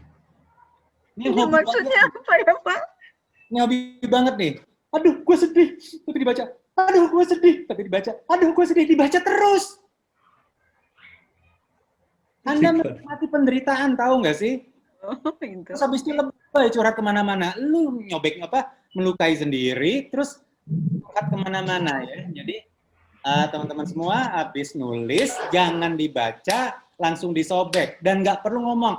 Ini maksudnya apa ya, Pak? Ini hobi banget nih. Aduh, gue sedih, tapi dibaca. Aduh, gue sedih, tapi dibaca. Aduh, gue sedih, dibaca terus. Anda menikmati penderitaan, tahu nggak sih? Terus habis itu lebay curhat kemana-mana. Lu nyobek melukai sendiri, terus curhat kemana-mana ya. Jadi teman-teman semua habis nulis, jangan dibaca, langsung disobek. Dan nggak perlu ngomong,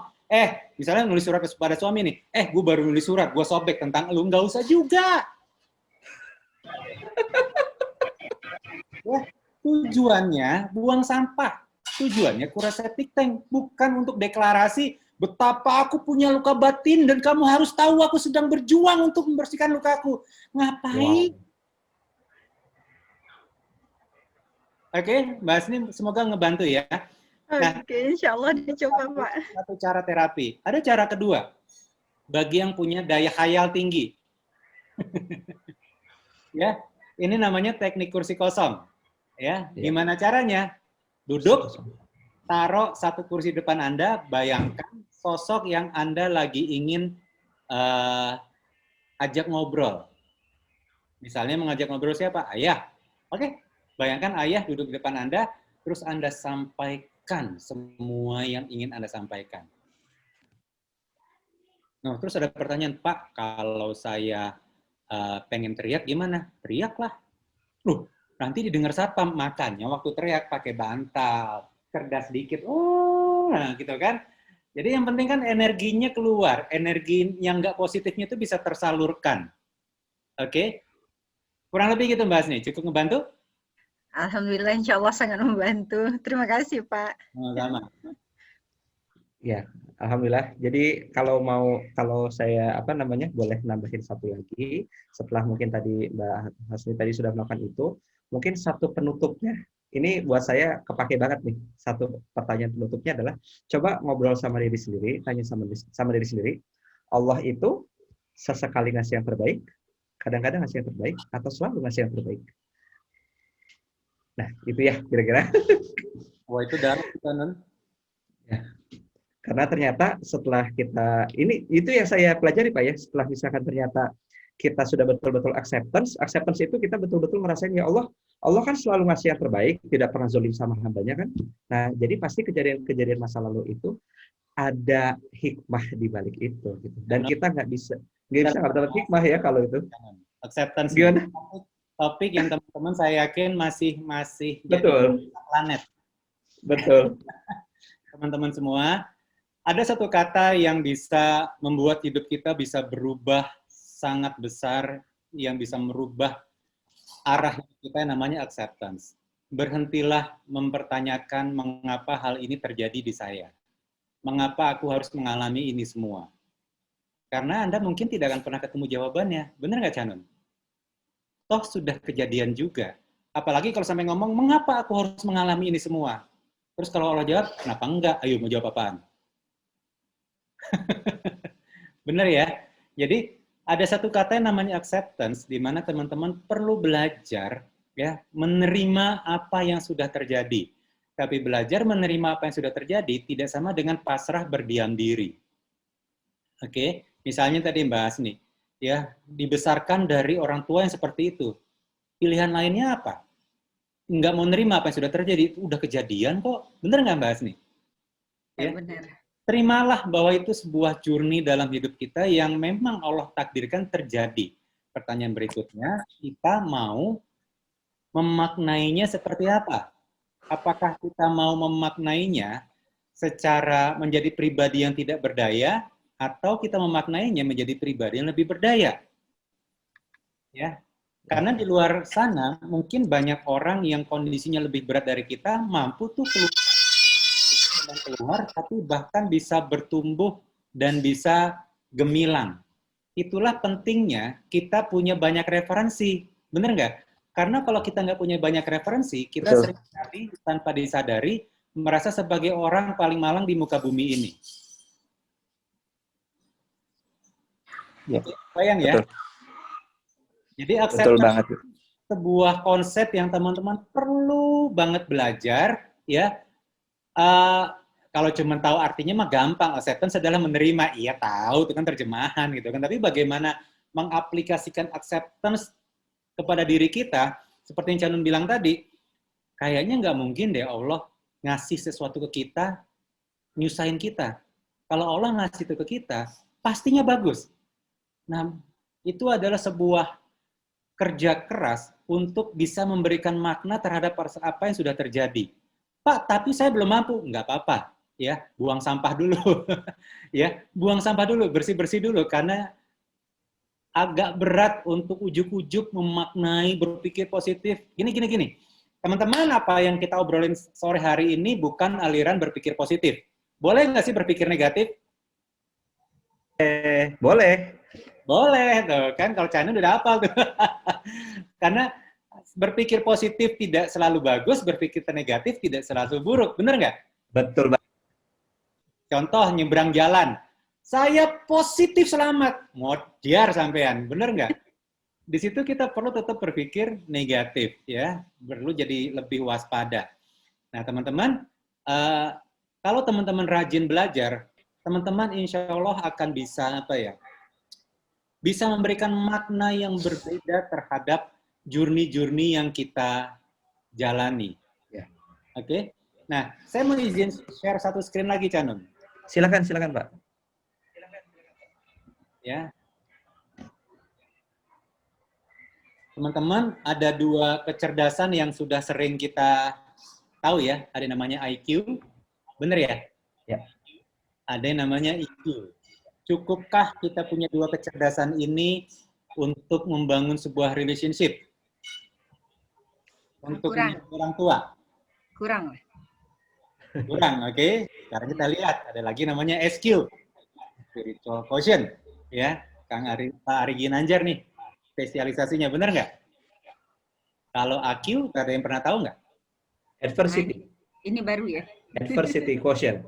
misalnya nulis surat kepada suami nih, gue baru nulis surat, gue sobek tentang lu, nggak usah juga. Ya, tujuannya buang sampah. Tujuannya kuras septic tank, bukan untuk deklarasi betapa aku punya luka batin dan kamu harus tahu aku sedang berjuang untuk membersihkan lukaku. Ngapain? Oke, Mbak Asni semoga ngebantu ya. Nah, Oke, insya Allah dicoba Pak. satu cara terapi. Ada cara kedua, bagi yang punya daya khayal tinggi. Ya, ini namanya teknik kursi kosong. Ya, Ya. gimana caranya? Duduk, taruh satu kursi depan Anda, bayangkan sosok yang Anda lagi ingin ajak ngobrol. Misalnya mengajak ngobrol siapa? Ayah. Oke, bayangkan ayah duduk di depan Anda, terus Anda sampaikan semua yang ingin Anda sampaikan. Nah, terus ada pertanyaan, Pak, kalau saya pengen teriak gimana? Teriaklah. Loh, nanti didengar satpam. Makanya waktu teriak pakai bantal, cerdas dikit. Oh, nah gitu kan. Jadi yang penting kan energinya keluar. Energi yang nggak positifnya itu bisa tersalurkan. Oke? Kurang lebih gitu Mbak Asni. Cukup ngebantu? Alhamdulillah, insya Allah sangat membantu. Terima kasih Pak. Sama-sama. Ya, alhamdulillah. Jadi kalau saya boleh nambahin satu lagi setelah mungkin tadi Mbak Hasni tadi sudah melakukan itu, mungkin satu penutupnya ini buat saya kepake banget nih. Satu pertanyaan penutupnya adalah coba ngobrol sama diri sendiri, tanya sama diri sendiri. Allah itu sesekali ngasih yang terbaik, kadang-kadang ngasih yang terbaik, atau selalu ngasih yang terbaik. Nah, itu ya kira-kira. Wah, itu dalam kan? Ya. Karena ternyata setelah itu yang saya pelajari Pak ya, setelah misalkan ternyata kita sudah betul-betul acceptance itu kita betul-betul ngerasain ya Allah kan selalu ngasih yang terbaik, tidak pernah zolim sama hambanya kan. Nah, jadi pasti kejadian-kejadian masa lalu itu ada hikmah di balik itu gitu. Dan kita nggak bisa dapat hikmah ya kalau itu. Acceptance. Gimana? Topik yang teman-teman saya yakin masih betul. Jadi planet. Betul. Teman-teman semua, ada satu kata yang bisa membuat hidup kita bisa berubah sangat besar, yang bisa merubah arah hidup kita, namanya acceptance. Berhentilah mempertanyakan mengapa hal ini terjadi di saya. Mengapa aku harus mengalami ini semua. Karena Anda mungkin tidak akan pernah ketemu jawabannya. Benar nggak, Canun? Toh sudah kejadian juga. Apalagi kalau sampai ngomong, mengapa aku harus mengalami ini semua? Terus kalau Allah jawab, kenapa enggak? Ayo, mau jawab apaan? Benar ya? Jadi ada satu kata yang namanya acceptance, di mana teman-teman perlu belajar ya menerima apa yang sudah terjadi. Tapi belajar menerima apa yang sudah terjadi tidak sama dengan pasrah berdiam diri. Oke, misalnya tadi Mbak Asni, ya dibesarkan dari orang tua yang seperti itu. Pilihan lainnya apa? Nggak mau nerima apa yang sudah terjadi, itu udah kejadian kok. Benar nggak Mbak Asni? Ya, benar. Terimalah bahwa itu sebuah journey dalam hidup kita yang memang Allah takdirkan terjadi. Pertanyaan berikutnya, kita mau memaknainya seperti apa? Apakah kita mau memaknainya secara menjadi pribadi yang tidak berdaya, atau kita memaknainya menjadi pribadi yang lebih berdaya? Ya, karena di luar sana mungkin banyak orang yang kondisinya lebih berat dari kita mampu tuh keluar, tapi bahkan bisa bertumbuh dan bisa gemilang. Itulah pentingnya kita punya banyak referensi. Benar nggak? Karena kalau kita nggak punya banyak referensi, kita seringkali tanpa disadari merasa sebagai orang paling malang di muka bumi ini. Ya. Bayang ya? Betul. Jadi acceptance sebuah konsep yang teman-teman perlu banget belajar ya. Kalau cuma tahu artinya mah gampang, acceptance adalah menerima. Iya tahu, itu kan terjemahan gitu kan. Tapi bagaimana mengaplikasikan acceptance kepada diri kita, seperti yang Canun bilang tadi, kayaknya nggak mungkin deh Allah ngasih sesuatu ke kita, nyusahin kita. Kalau Allah ngasih itu ke kita, pastinya bagus. Nah, itu adalah sebuah kerja keras untuk bisa memberikan makna terhadap apa yang sudah terjadi. Pak, tapi saya belum mampu. Nggak apa-apa, ya, buang sampah dulu. Ya, buang sampah dulu, bersih-bersih dulu, karena agak berat untuk ujuk-ujuk memaknai, berpikir positif. Gini. Teman-teman, apa yang kita obrolin sore hari ini bukan aliran berpikir positif. Boleh nggak sih berpikir negatif? Boleh. Boleh, tuh kan. Kalau China udah hafal tuh. Karena berpikir positif tidak selalu bagus, berpikir negatif tidak selalu buruk. Bener nggak? Betul, Pak. Contoh, nyebrang jalan. Saya positif selamat. Modiar sampean. Bener nggak? Di situ kita perlu tetap berpikir negatif, ya. Perlu jadi lebih waspada. Nah, teman-teman, kalau teman-teman rajin belajar, teman-teman insya Allah akan bisa bisa memberikan makna yang berbeda terhadap journey-journey yang kita jalani. Ya. Oke. Nah, saya mau izin share satu screen lagi, Canun. Silakan Pak. Ya. Teman-teman, ada dua kecerdasan yang sudah sering kita tahu ya, ada yang namanya IQ. Benar ya? Ya. Ada yang namanya EQ. Cukupkah kita punya dua kecerdasan ini untuk membangun sebuah relationship? Untuk orang tua? Kurang. Kurang, oke. Sekarang kita lihat, ada lagi namanya SQ. Spiritual quotient. Ya, Pak Ari Ginanjar nih, spesialisasinya, benar nggak? Kalau AQ, ada yang pernah tahu nggak? Adversity. Ini baru ya. Adversity quotient.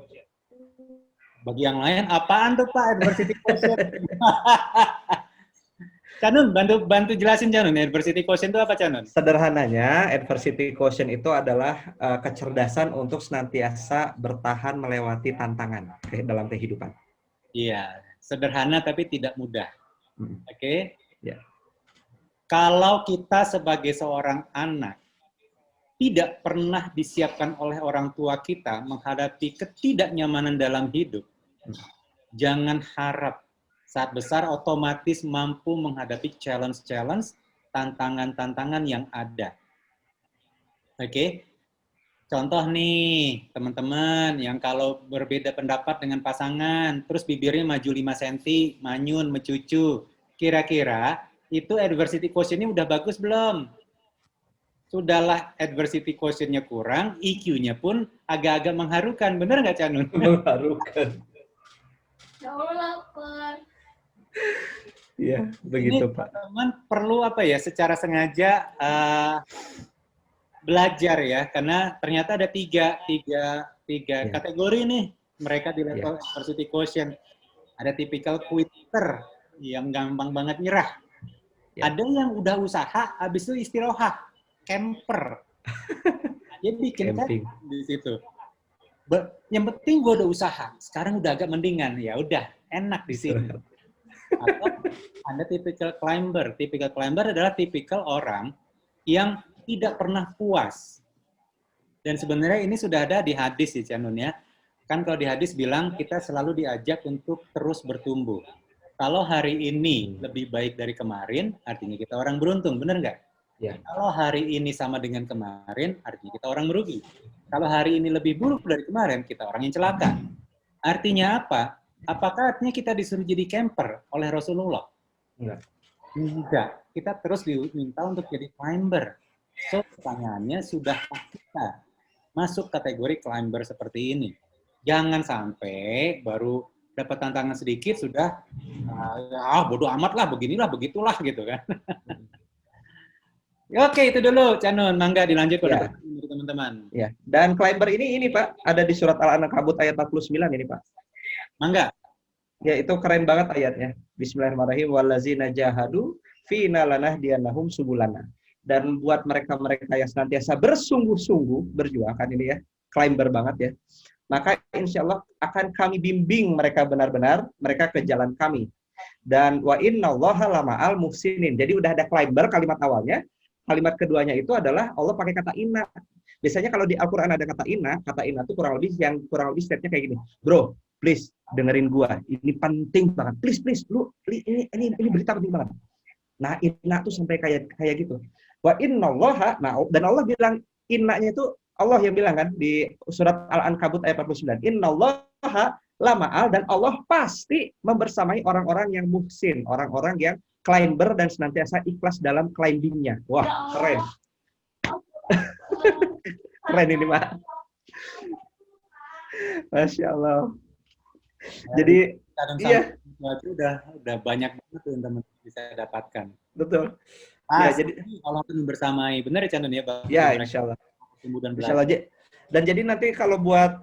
Bagi yang lain, apaan tuh Pak adversity quotient? Canun, bantu jelasin Canun, adversity quotient itu apa Canun? Sederhananya, adversity quotient itu adalah kecerdasan untuk senantiasa bertahan melewati tantangan dalam kehidupan. Iya, sederhana tapi tidak mudah. Oke? Ya. Kalau kita sebagai seorang anak tidak pernah disiapkan oleh orang tua kita menghadapi ketidaknyamanan dalam hidup, jangan harap saat besar otomatis mampu menghadapi challenge-challenge, tantangan-tantangan yang ada. Oke? Contoh nih, teman-teman, yang kalau berbeda pendapat dengan pasangan, terus bibirnya maju 5 cm, manyun, mencucu, kira-kira itu adversity quotient-nya udah bagus belum? Sudahlah adversity quotient-nya kurang, EQ-nya pun agak-agak mengharukan. Bener nggak, Canun? Mengharukan. Iya, begitu Pak. Teman-teman perlu secara sengaja belajar ya, karena ternyata ada tiga kategori nih mereka di level adversity quotient. Ada typical quitter yang gampang banget nyerah. Ada yang udah usaha, habis itu istirahat, camper. Dia bikin kan di situ. Yang penting gue udah usaha, sekarang udah agak mendingan, ya udah enak di sini. Atau Anda typical climber. Typical climber adalah typical orang yang tidak pernah puas. Dan sebenarnya ini sudah ada di hadis ya, Canun ya. Kan kalau di hadis bilang kita selalu diajak untuk terus bertumbuh. Kalau hari ini lebih baik dari kemarin, artinya kita orang beruntung, benar nggak? Ya. Kalau hari ini sama dengan kemarin, artinya kita orang merugi. Kalau hari ini lebih buruk dari kemarin, kita orang yang celaka. Artinya apa? Apakah artinya kita disuruh jadi camper oleh Rasulullah? Enggak. Enggak. Kita terus diminta untuk jadi climber. So, pertanyaannya, sudahkah kita masuk kategori climber seperti ini? Jangan sampai baru dapat tantangan sedikit sudah bodoh amat lah, beginilah, begitulah gitu kan. Oke, itu dulu Canun. Mangga dilanjut pada teman-teman. Ya. Dan climber ini Pak, ada di surat Al-Ankabut ayat 49 ini Pak. Mangga. Ya, itu keren banget ayatnya. Bismillahirrahmanirrahim. Wallazina jahadu fina lanahdiyannahum subulana. Dan buat mereka-mereka yang senantiasa bersungguh-sungguh berjuang, kan ini ya, climber banget ya. Maka insya Allah akan kami bimbing mereka benar-benar, mereka ke jalan kami. Dan wa innallaha lama'al muhsinin. Jadi udah ada climber kalimat awalnya. Kalimat keduanya itu adalah Allah pakai kata inna. Biasanya kalau di Al-Quran ada kata inna itu kurang lebih stepnya kayak gini. Bro, please dengerin gua. Ini penting banget. Please, lu ini berita penting banget. Nah, inna tuh sampai kayak gitu. Wa innallaha, nah, dan Allah bilang innanya itu Allah yang bilang kan di surat Al-Ankabut ayat 49. Innallaha lama'al, dan Allah pasti membersamai orang-orang yang muhsin, orang-orang yang climber dan senantiasa ikhlas dalam climbingnya. Wah, keren. Keren ini, Pak. Masya Allah. Jadi, iya. Itu udah banyak banget yang teman-teman bisa dapatkan. Betul. Ya, Pasti jadi Allah akan bersamai. Benar ya Chandun ya? ya Bagi mereka insya Allah. tumbuh dan Insya Allah. belajar. Dan jadi nanti kalau buat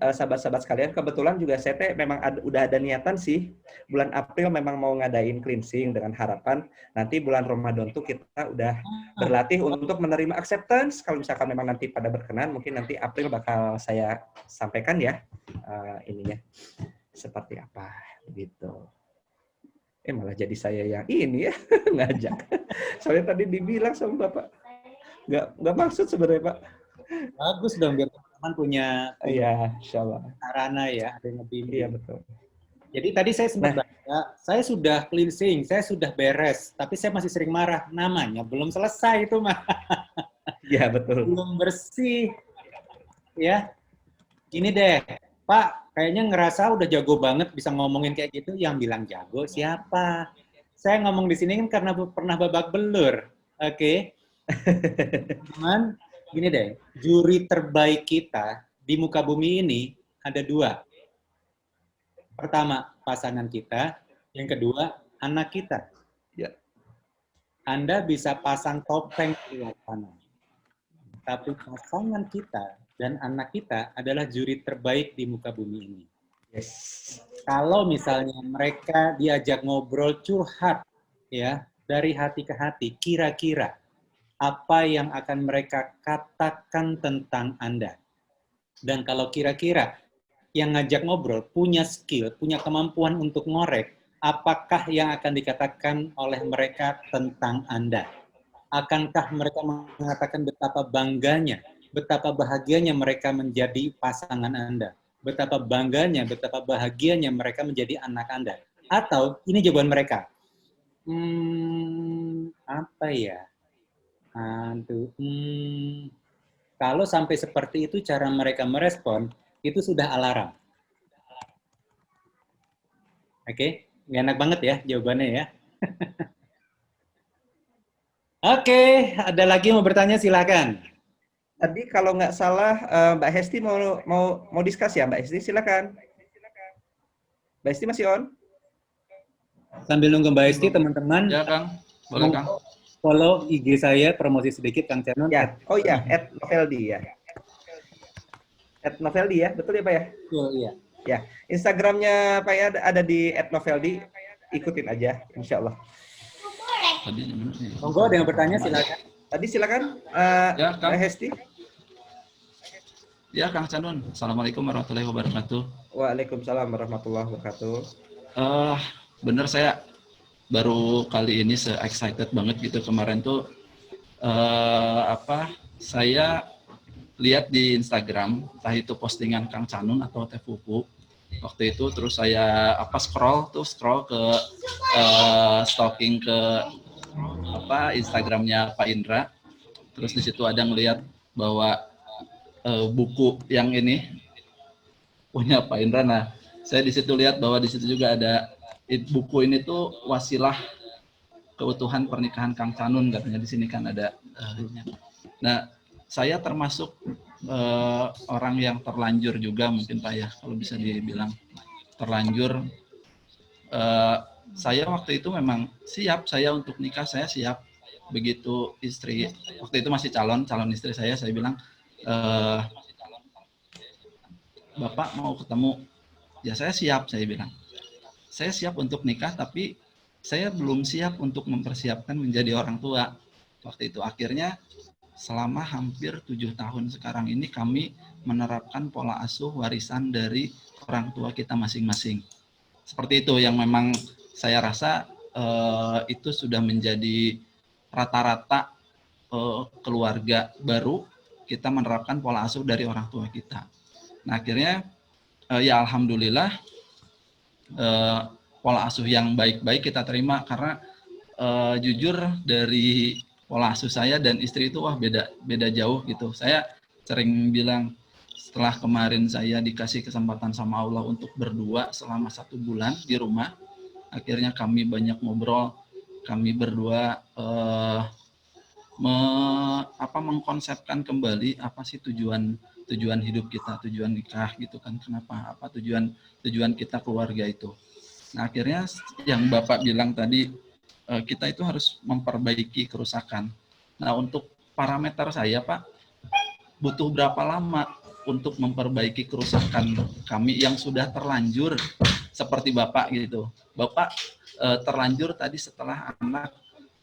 sahabat-sahabat sekalian, kebetulan juga saya memang udah ada niatan sih, bulan April memang mau ngadain cleansing dengan harapan nanti bulan Ramadan tuh kita udah berlatih untuk menerima acceptance. Kalau misalkan memang nanti pada berkenan, mungkin nanti April bakal saya sampaikan ya ininya seperti apa gitu. Malah jadi saya yang ini ya ngajak. Soalnya tadi dibilang sama Bapak nggak maksud sebenarnya Pak. Bagus dong, biar teman-teman punya Iya, insya Allah. sarana ya, ada yang ngebimbing. Iya betul. Jadi tadi saya sempat baca, saya sudah cleansing, saya sudah beres, tapi saya masih sering marah. Namanya belum selesai itu mah. Iya betul. Belum bersih. Ya, gini deh, Pak, kayaknya ngerasa udah jago banget bisa ngomongin kayak gitu. Yang bilang jago siapa? Saya ngomong di sini kan karena pernah babak belur. Oke. Cuman gini deh, juri terbaik kita di muka bumi ini ada 2. Pertama, pasangan kita. Yang kedua, anak kita. Ya. Anda bisa pasang topeng di luar sana. Tapi pasangan kita dan anak kita adalah juri terbaik di muka bumi ini. Yes. Kalau misalnya mereka diajak ngobrol curhat, ya, dari hati ke hati, kira-kira apa yang akan mereka katakan tentang Anda. Dan kalau kira-kira yang ngajak ngobrol punya skill, punya kemampuan untuk ngorek, apakah yang akan dikatakan oleh mereka tentang Anda? Akankah mereka mengatakan betapa bangganya, betapa bahagianya mereka menjadi pasangan Anda? Betapa bangganya, betapa bahagianya mereka menjadi anak Anda? Atau ini jawaban mereka? Apa ya? Kalau sampai seperti itu cara mereka merespon, itu sudah alarm. Oke, enak banget ya jawabannya ya. Oke, ada lagi yang mau bertanya silakan. Tadi kalau nggak salah Mbak Hesti mau diskus ya Mbak Hesti, silakan. Mbak Hesti masih on? Sambil nunggu Mbak Hesti, teman-teman. Ya Kang, boleh Kang. Follow IG saya, promosi sedikit Kang Canon. Ya, oh iya, @noveldi ya. @noveldi ya, betul ya Pak ya? Betul, iya. Ya, Instagramnya Pak ya ada di @noveldi, ikutin aja, insya Allah. Monggo ada yang bertanya silakan. Tadi silakan Ya, Kang. Mbak Hesti. Ya Kang Canun, Assalamualaikum warahmatullahi wabarakatuh. Waalaikumsalam warahmatullahi wabarakatuh. Bener, saya baru kali ini se-excited banget gitu. Kemarin tuh saya lihat di Instagram, entah itu postingan Kang Canun atau Teh Pupu. Waktu itu terus saya scroll ke stalking ke Instagramnya Pak Indra. Terus di situ ada ngelihat bahwa buku yang ini punya Pak Indra. Nah, saya di situ lihat bahwa di situ juga ada buku ini tuh wasilah keutuhan pernikahan Kang Canun, katanya di sini kan ada. Nah, saya termasuk orang yang terlanjur juga mungkin Pak ya, kalau bisa dibilang terlanjur. Saya waktu itu memang siap, saya untuk nikah saya siap. Begitu istri, waktu itu masih calon istri saya bilang, Bapak mau ketemu, ya saya siap, saya bilang. Saya siap untuk nikah, tapi saya belum siap untuk mempersiapkan menjadi orang tua. Waktu itu akhirnya selama hampir 7 tahun sekarang ini kami menerapkan pola asuh warisan dari orang tua kita masing-masing. Seperti itu yang memang saya rasa itu sudah menjadi rata-rata keluarga baru, kita menerapkan pola asuh dari orang tua kita. Nah akhirnya ya alhamdulillah pola asuh yang baik-baik kita terima, karena jujur dari pola asuh saya dan istri itu beda jauh gitu. Saya sering bilang, setelah kemarin saya dikasih kesempatan sama Allah untuk berdua selama 1 bulan di rumah, akhirnya kami banyak ngobrol, kami berdua mengkonsepkan kembali apa sih tujuan hidup kita, tujuan nikah gitu kan, kenapa, apa tujuan kita keluarga itu. Nah akhirnya yang Bapak bilang tadi, kita itu harus memperbaiki kerusakan. Nah, untuk parameter saya, Pak, butuh berapa lama untuk memperbaiki kerusakan kami yang sudah terlanjur seperti Bapak gitu. Bapak terlanjur tadi setelah anak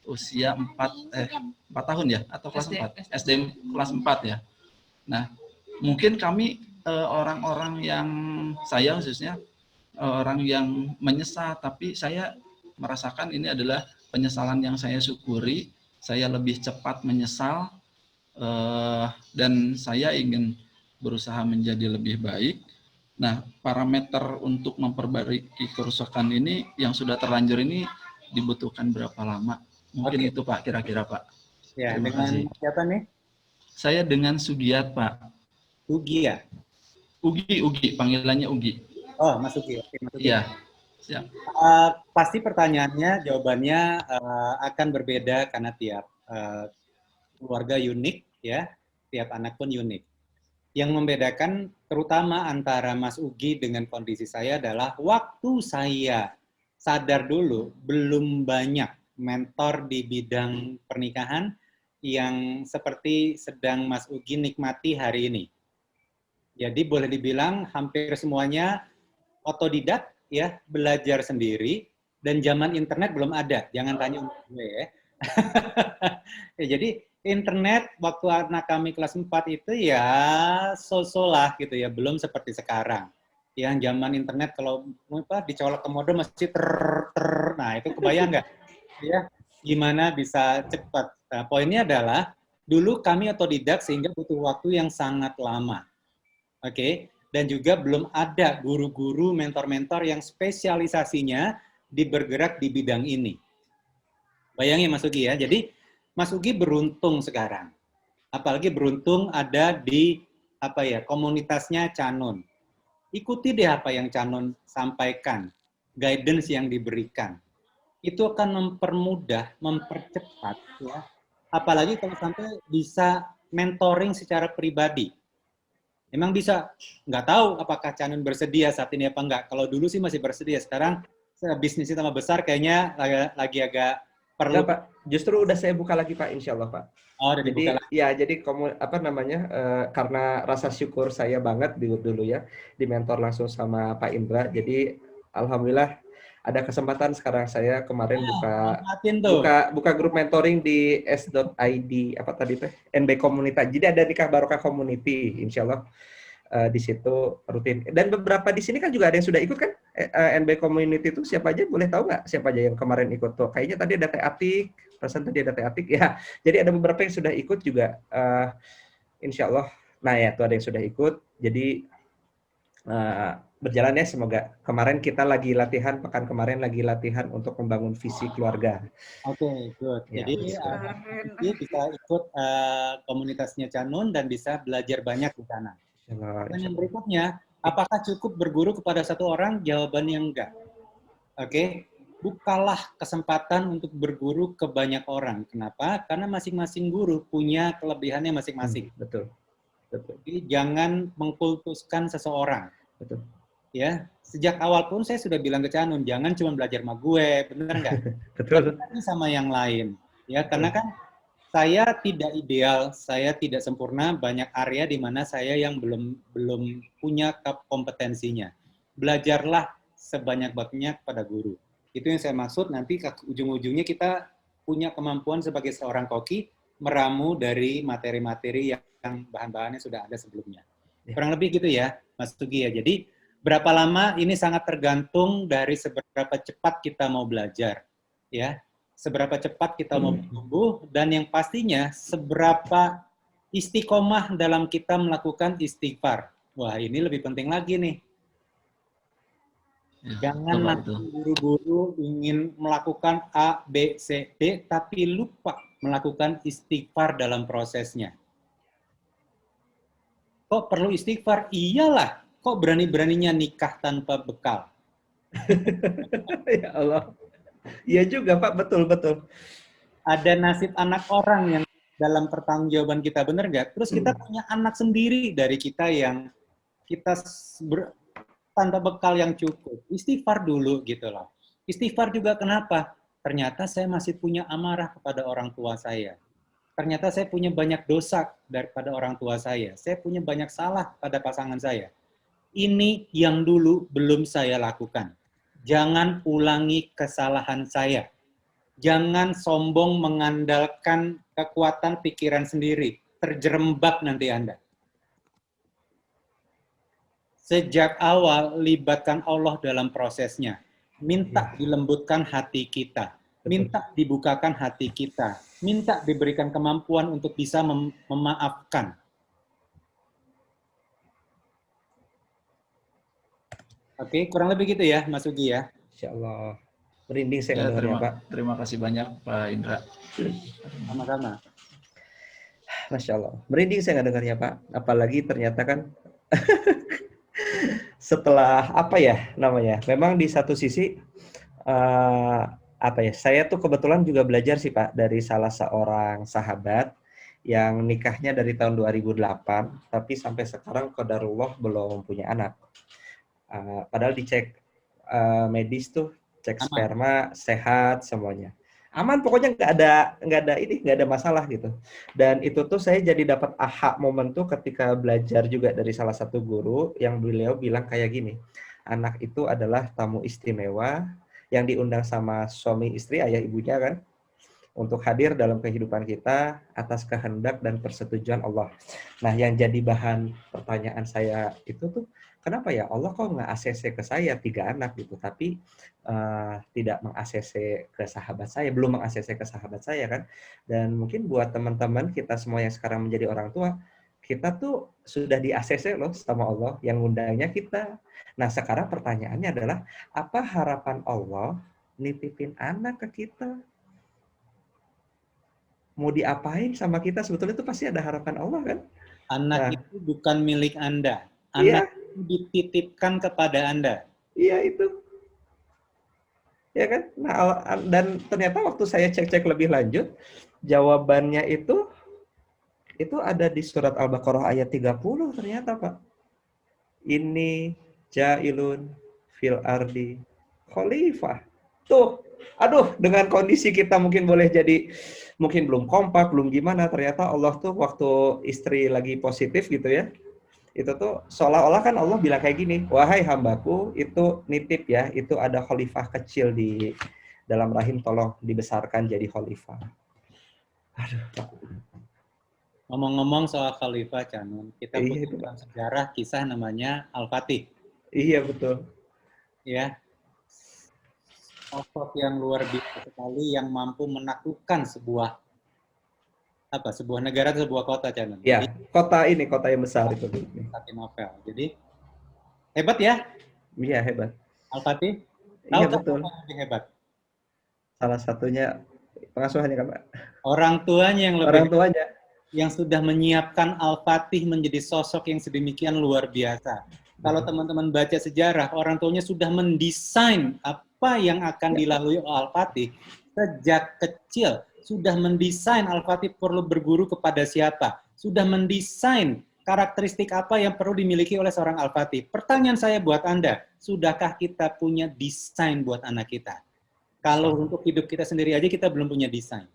usia 4 tahun ya, atau kelas 4? SD kelas 4 ya. Nah, mungkin kami orang-orang yang saya khususnya orang yang menyesal, tapi saya merasakan ini adalah penyesalan yang saya syukuri. Saya lebih cepat menyesal dan saya ingin berusaha menjadi lebih baik. Nah, parameter untuk memperbaiki kerusakan ini yang sudah terlanjur ini dibutuhkan berapa lama? Mungkin itu Pak, kira-kira Pak. Ya, Terima dengan kasih. siapa nih? Saya dengan Sugiat Pak. Ugi ya? Ugi, panggilannya Ugi. Oh, Mas Ugi. Oke, Mas Ugi. Iya, siap. Pasti pertanyaannya, jawabannya akan berbeda karena tiap keluarga unik ya, tiap anak pun unik. Yang membedakan terutama antara Mas Ugi dengan kondisi saya adalah waktu saya sadar dulu belum banyak mentor di bidang pernikahan yang seperti sedang Mas Ugi nikmati hari ini. Jadi boleh dibilang hampir semuanya otodidak ya, belajar sendiri, dan zaman internet belum ada. Jangan tanya untuk gue ya. Ya, jadi internet waktu anak kami kelas 4 itu ya so-so lah gitu ya, belum seperti sekarang. Yang zaman internet kalau dicolok ke modem masih nah itu kebayang nggak? Ya, gimana bisa cepat. Nah, poinnya adalah dulu kami otodidak sehingga butuh waktu yang sangat lama. Oke, dan juga belum ada guru-guru, mentor-mentor yang spesialisasinya bergerak di bidang ini. Bayangin Mas Ugi ya, jadi Mas Ugi beruntung sekarang. Apalagi beruntung ada di komunitasnya Canon. Ikuti deh apa yang Canon sampaikan, guidance yang diberikan. Itu akan mempermudah, mempercepat ya. Apalagi kalau sampai bisa mentoring secara pribadi. Emang bisa, nggak tahu apakah Canon bersedia saat ini apa enggak. Kalau dulu sih masih bersedia, sekarang bisnisnya tambah besar kayaknya lagi agak perlu. Enggak, Pak. Justru udah saya buka lagi Pak, insya Allah Pak. Oh, udah dibuka lagi. Ya, jadi karena rasa syukur saya banget dulu ya, di mentor langsung sama Pak Indra. Jadi alhamdulillah ada kesempatan sekarang saya kemarin buka grup mentoring di s.id apa tadi teh NB Komunitas. Jadi ada Nikah Barokah Community, insya Allah di situ rutin. Dan beberapa di sini kan juga ada yang sudah ikut kan NB Community itu, siapa aja boleh tahu nggak siapa aja yang kemarin ikut tuh? Kayaknya tadi ada Teh Atik, perasaan tadi ada Teh Atik ya. Jadi ada beberapa yang sudah ikut juga, insya Allah. Nah ya tuh ada yang sudah ikut. Jadi berjalan ya, semoga. Kemarin kita lagi latihan, pekan kemarin lagi latihan untuk membangun visi keluarga. Oke, good. Ya, jadi bisa ikut komunitasnya Canon dan bisa belajar banyak di sana. Dan yang berikutnya, apakah cukup berguru kepada satu orang? Jawabannya enggak. Oke, bukalah kesempatan untuk berguru ke banyak orang. Kenapa? Karena masing-masing guru punya kelebihannya masing-masing. Betul. Jadi jangan mengkultuskan seseorang. Betul. Ya, sejak awal pun saya sudah bilang ke Canon, jangan cuma belajar sama gue, bener nggak? Betul. Tapi sama yang lain. Ya, karena kan saya tidak ideal, saya tidak sempurna, banyak area di mana saya yang belum punya kompetensinya. Belajarlah sebanyak-banyaknya pada guru. Itu yang saya maksud, nanti ujung-ujungnya kita punya kemampuan sebagai seorang koki meramu dari materi-materi yang bahan-bahannya sudah ada sebelumnya. Kurang lebih gitu ya, Mas Tugi ya. Jadi berapa lama ini sangat tergantung dari seberapa cepat kita mau belajar, ya. Seberapa cepat kita mau bertumbuh, dan yang pastinya seberapa istiqomah dalam kita melakukan istighfar. Wah, ini lebih penting lagi nih. Jangan nanti buru-buru ingin melakukan A, B, C, D, tapi lupa melakukan istighfar dalam prosesnya. Kok perlu istighfar? Iyalah, kok berani-beraninya nikah tanpa bekal? Ya Allah. Iya juga Pak, betul. Ada nasib anak orang yang dalam pertanggungjawaban kita, benar nggak? Terus kita punya anak sendiri dari kita yang kita tanpa bekal yang cukup. Istighfar dulu gitu loh. Istighfar juga kenapa? ternyata saya masih punya amarah kepada orang tua saya. Ternyata saya punya banyak dosa daripada orang tua saya. Saya punya banyak salah pada pasangan saya. Ini yang dulu belum saya lakukan. Jangan ulangi kesalahan saya. Jangan sombong mengandalkan kekuatan pikiran sendiri. Terjerembab nanti Anda. Sejak awal, libatkan Allah dalam prosesnya. Minta dilembutkan hati kita. Minta dibukakan hati kita. Minta diberikan kemampuan untuk bisa memaafkan. Oke, kurang lebih gitu ya, Mas Ugi ya. Insya Allah. Merinding saya Ya, mendengarnya, Pak. terima kasih banyak Pak Indra. Sama-sama. Masya Allah. Merinding saya dengarnya, Pak. Apalagi ternyata kan setelah apa ya namanya? Memang di satu sisi apa ya? Saya tuh kebetulan juga belajar sih, Pak, dari salah seorang sahabat yang nikahnya dari tahun 2008, tapi sampai sekarang qadarullah belum punya anak. Padahal dicek medis tuh, cek sperma sehat semuanya. Aman, pokoknya nggak ada masalah gitu. Dan itu tuh saya jadi dapat aha momen tuh ketika belajar juga dari salah satu guru yang beliau bilang kayak gini, anak itu adalah tamu istimewa yang diundang sama suami istri, ayah ibunya kan, untuk hadir dalam kehidupan kita atas kehendak dan persetujuan Allah. Nah, yang jadi bahan pertanyaan saya itu tuh, kenapa ya Allah kok nggak ACC ke saya 3 anak gitu, tapi tidak meng-ACC ke sahabat saya, belum meng-ACC ke sahabat saya kan. Dan mungkin buat teman-teman kita semua yang sekarang menjadi orang tua, kita tuh sudah di-ACC loh sama Allah, yang ngundangnya kita. Nah, sekarang pertanyaannya adalah, apa harapan Allah nitipin anak ke kita? Mau diapain sama kita, sebetulnya itu pasti ada harapan Allah kan? Anak itu bukan milik Anda. Anak itu dititipkan kepada Anda. Iya itu. Ya kan? Nah, dan ternyata waktu saya cek-cek lebih lanjut, jawabannya itu ada di surat Al-Baqarah ayat 30 ternyata, Pak. Ini ja'ilun fil ardi khalifah. Tuh, aduh, dengan kondisi kita mungkin boleh jadi, mungkin belum kompak, belum gimana, ternyata Allah tuh waktu istri lagi positif gitu ya, itu tuh seolah-olah kan Allah bilang kayak gini, wahai hambaku, itu nitip ya, itu ada khalifah kecil di dalam rahim, tolong dibesarkan jadi khalifah. Aduh. Ngomong-ngomong soal khalifah, Canun, kita punya dalam sejarah kisah namanya Al-Fatih. Iya, betul. Ya, sosok yang luar biasa sekali yang mampu menaklukkan sebuah negara, sebuah kota, Canun. Ya, kota yang besar itu. Novel. Jadi hebat ya? Iya, hebat. Al-Fatih? Iya, betul. Lebih hebat. Salah satunya pengasuhannya kan, Pak. Orang tuanya yang lebih. Orang tuanya Yang sudah menyiapkan Al-Fatih menjadi sosok yang sedemikian luar biasa. Kalau teman-teman baca sejarah, orang tuanya sudah mendesain apa yang akan dilalui Al-Fatih sejak kecil. Sudah mendesain Al-Fatih perlu berguru kepada siapa. Sudah mendesain karakteristik apa yang perlu dimiliki oleh seorang Al-Fatih. Pertanyaan saya buat Anda, sudahkah kita punya desain buat anak kita? Kalau untuk hidup kita sendiri aja kita belum punya desain.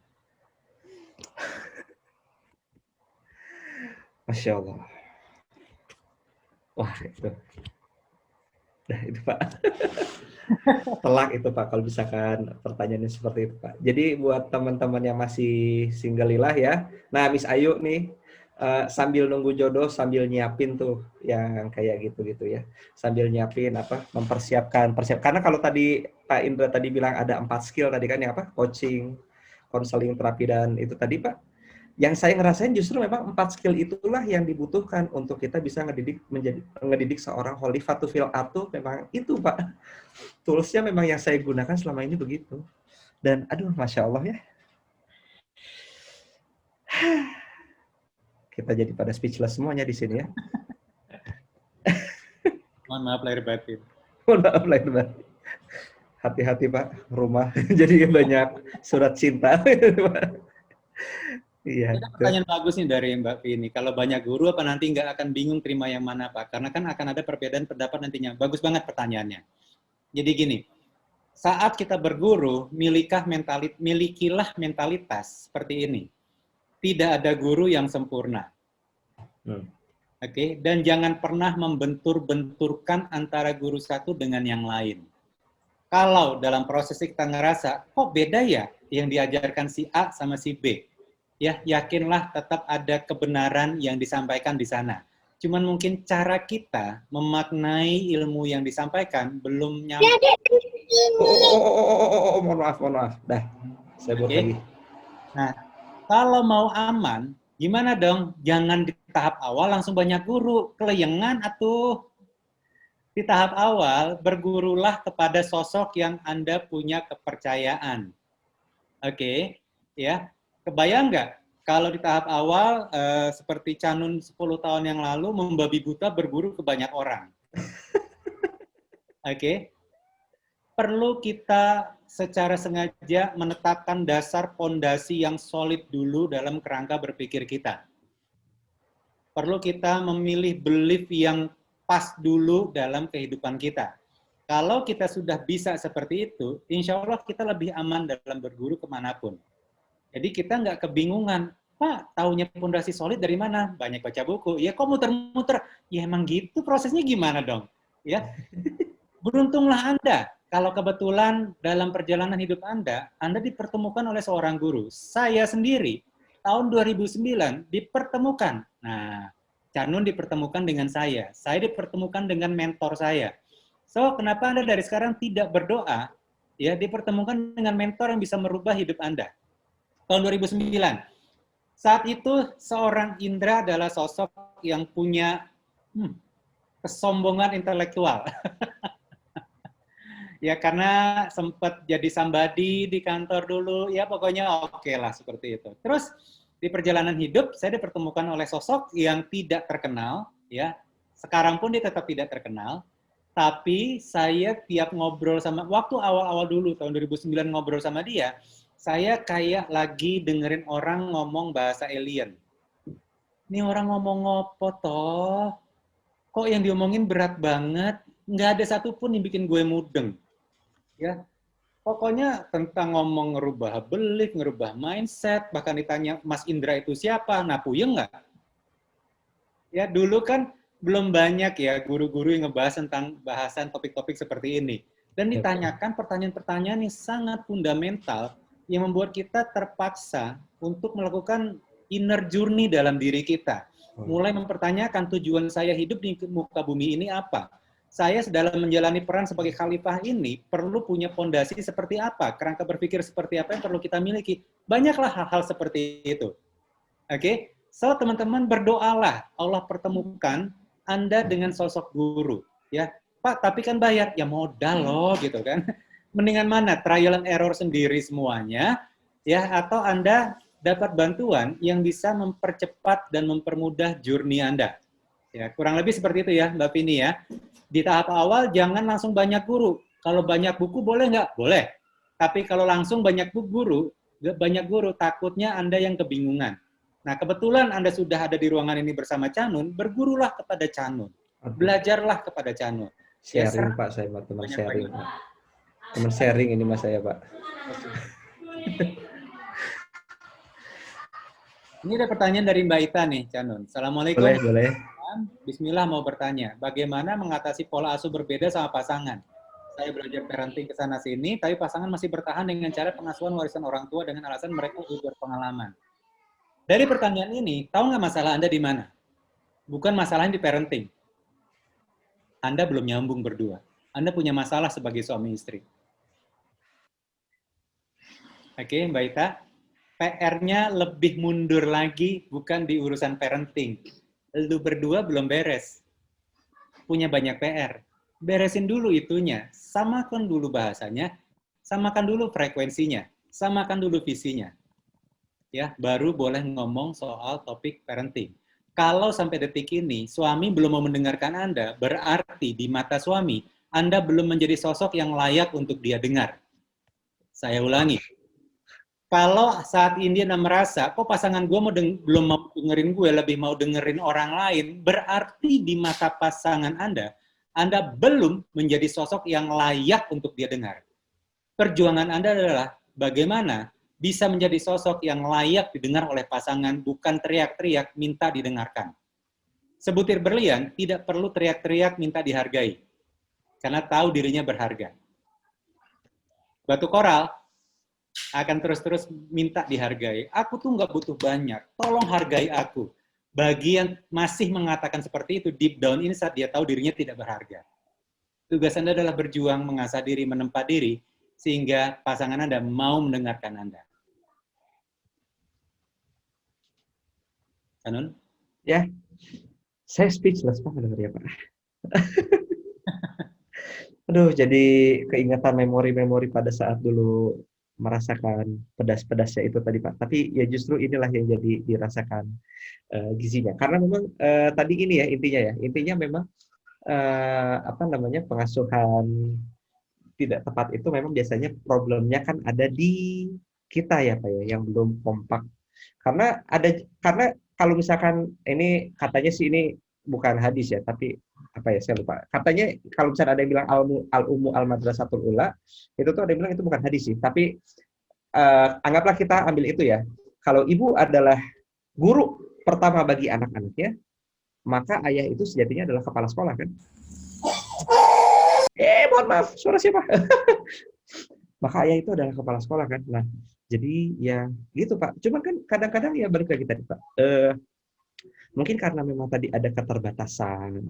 Masya Allah. Wah, itu. Nah, itu Pak. Telak itu Pak, kalau misalkan pertanyaannya seperti itu Pak. Jadi buat teman-teman yang masih singgelilah ya. Nah, Miss Ayu nih, sambil nunggu jodoh, sambil nyiapin tuh yang kayak gitu-gitu ya. Sambil nyiapin mempersiapkan. Karena kalau tadi Pak Indra tadi bilang ada 4 skill tadi kan, yang coaching, konseling, terapi, dan itu tadi Pak. Yang saya ngerasain justru memang 4 skill itulah yang dibutuhkan untuk kita bisa ngedidik seorang khalifatul fil ardh, memang itu Pak. Toolsnya memang yang saya gunakan selama ini begitu. Dan aduh, Masya Allah ya. Kita jadi pada speechless semuanya di sini ya. Mohon maaf lahir batin. Mohon maaf lahir batin. Hati-hati Pak, rumah jadi banyak surat cinta. Iya. Ada pertanyaan bagus nih dari Mbak Vini. Kalau banyak guru apa nanti nggak akan bingung terima yang mana Pak? Karena kan akan ada perbedaan pendapat nantinya. Bagus banget pertanyaannya. Jadi gini, saat kita berguru, milikilah mentalitas seperti ini. Tidak ada guru yang sempurna. Oke, dan jangan pernah membentur-benturkan antara guru satu dengan yang lain. Kalau dalam proses kita ngerasa, kok beda ya yang diajarkan si A sama si B, ya yakinlah tetap ada kebenaran yang disampaikan di sana. Cuman mungkin cara kita memaknai ilmu yang disampaikan belum nyampe. Mohon maaf. Dah, saya buat lagi. Nah, kalau mau aman, gimana dong? Jangan di tahap awal langsung banyak guru, keleyengan atuh. Di tahap awal, bergurulah kepada sosok yang Anda punya kepercayaan. Oke, ya. Kebayang nggak? Kalau di tahap awal, seperti Canun 10 tahun yang lalu, membabi buta berguru ke banyak orang. Oke. Perlu kita secara sengaja menetapkan dasar pondasi yang solid dulu dalam kerangka berpikir kita. Perlu kita memilih belief yang pas dulu dalam kehidupan kita. Kalau kita sudah bisa seperti itu, insya Allah kita lebih aman dalam berguru kemanapun. Jadi kita nggak kebingungan, Pak, taunya pondasi solid dari mana? Banyak baca buku. Ya kok muter-muter? Ya emang gitu, prosesnya gimana dong? Ya, beruntunglah Anda kalau kebetulan dalam perjalanan hidup Anda dipertemukan oleh seorang guru. Saya sendiri tahun 2009 dipertemukan. Nah, Canun dipertemukan dengan saya dipertemukan dengan mentor saya. So, kenapa Anda dari sekarang tidak berdoa, ya, dipertemukan dengan mentor yang bisa merubah hidup Anda? Tahun 2009. Saat itu, seorang Indra adalah sosok yang punya kesombongan intelektual. Ya, karena sempat jadi somebody di kantor dulu, ya pokoknya oke lah seperti itu. Terus, di perjalanan hidup, saya dipertemukan oleh sosok yang tidak terkenal, ya. Sekarang pun dia tetap tidak terkenal, tapi saya tiap ngobrol sama, waktu awal-awal dulu, tahun 2009 ngobrol sama dia, saya kayak lagi dengerin orang ngomong bahasa alien. Ini orang ngomong apa toh? Kok yang diomongin berat banget? Nggak ada satupun yang bikin gue mudeng. Ya, pokoknya tentang ngomong ngerubah belief, ngerubah mindset, bahkan ditanya Mas Indra itu siapa, nah puyeng nggak? Ya, dulu kan belum banyak ya guru-guru yang ngebahas tentang bahasan topik-topik seperti ini. Dan ditanyakan pertanyaan-pertanyaan yang sangat fundamental yang membuat kita terpaksa untuk melakukan inner journey dalam diri kita. Mulai mempertanyakan tujuan saya hidup di muka bumi ini apa? Saya dalam menjalani peran sebagai khalifah ini perlu punya fondasi seperti apa, kerangka berpikir seperti apa yang perlu kita miliki. Banyaklah hal-hal seperti itu. Oke, so teman-teman berdoalah Allah pertemukan Anda dengan sosok guru. Ya, Pak, tapi kan bayar, ya modal loh gitu kan. Mendingan mana trial and error sendiri semuanya, ya, atau Anda dapat bantuan yang bisa mempercepat dan mempermudah journey Anda. Ya, kurang lebih seperti itu ya, Mbak Vini ya. Di tahap awal jangan langsung banyak guru. Kalau banyak buku boleh nggak? Boleh. Tapi kalau langsung banyak guru, takutnya Anda yang kebingungan. Nah, kebetulan Anda sudah ada di ruangan ini bersama Canun, bergurulah kepada Canun. Belajarlah kepada Canun. Sharing Pak, saya teman sharing. Teman sharing ini Mas saya Pak. Ini ada pertanyaan dari Mbak Ita nih, Canun. Assalamualaikum. Boleh. Bismillah mau bertanya, bagaimana mengatasi pola asuh berbeda sama pasangan? Saya belajar parenting ke sana sini, tapi pasangan masih bertahan dengan cara pengasuhan warisan orang tua dengan alasan mereka sudah berpengalaman. Dari pertanyaan ini, tahu nggak masalah Anda di mana? Bukan masalahnya di parenting. Anda belum nyambung berdua. Anda punya masalah sebagai suami istri. Oke, Mbak Ita. PR-nya lebih mundur lagi, bukan di urusan parenting. Lu berdua belum beres. Punya banyak PR. Beresin dulu itunya. Samakan dulu bahasanya. Samakan dulu frekuensinya. Samakan dulu visinya. Ya, baru boleh ngomong soal topik parenting. Kalau sampai detik ini, suami belum mau mendengarkan Anda, berarti di mata suami, Anda belum menjadi sosok yang layak untuk dia dengar. Saya ulangi. Kalau saat ini Anda merasa, kok pasangan gue belum mau dengerin gue, lebih mau dengerin orang lain, berarti di mata pasangan Anda belum menjadi sosok yang layak untuk dia dengar. perjuangan Anda adalah bagaimana bisa menjadi sosok yang layak didengar oleh pasangan, bukan teriak-teriak minta didengarkan. Sebutir berlian tidak perlu teriak-teriak minta dihargai, karena tahu dirinya berharga. Batu koral akan terus-terus minta dihargai. Aku tuh nggak butuh banyak, tolong hargai aku. Bagi yang masih mengatakan seperti itu, deep down ini saat dia tahu dirinya tidak berharga. Tugas Anda adalah berjuang, mengasah diri, menempa diri, sehingga pasangan Anda mau mendengarkan Anda. Kanun? Ya, saya speechless Pak mendengar ya Pak. Aduh, jadi keingatan memori-memori pada saat dulu merasakan pedas-pedasnya itu tadi Pak. Tapi ya justru inilah yang jadi dirasakan gizinya. Karena memang tadi ini ya intinya memang apa namanya pengasuhan tidak tepat itu memang biasanya problemnya kan ada di kita ya Pak ya, yang belum kompak. Karena kalau misalkan ini katanya sih ini bukan hadis ya, tapi apa ya saya lupa. Katanya kalau misalnya ada yang bilang al-ummu al-madrasatul ula, itu tuh ada yang bilang itu bukan hadis sih, tapi anggaplah kita ambil itu ya. Kalau ibu adalah guru pertama bagi anak-anaknya, maka ayah itu sejatinya adalah kepala sekolah kan. Mohon maaf, suara siapa? Maka ayah itu adalah kepala sekolah kan. Nah, jadi ya gitu Pak. Cuman kan kadang-kadang ya balik lagi tadi Pak. Mungkin karena memang tadi ada keterbatasan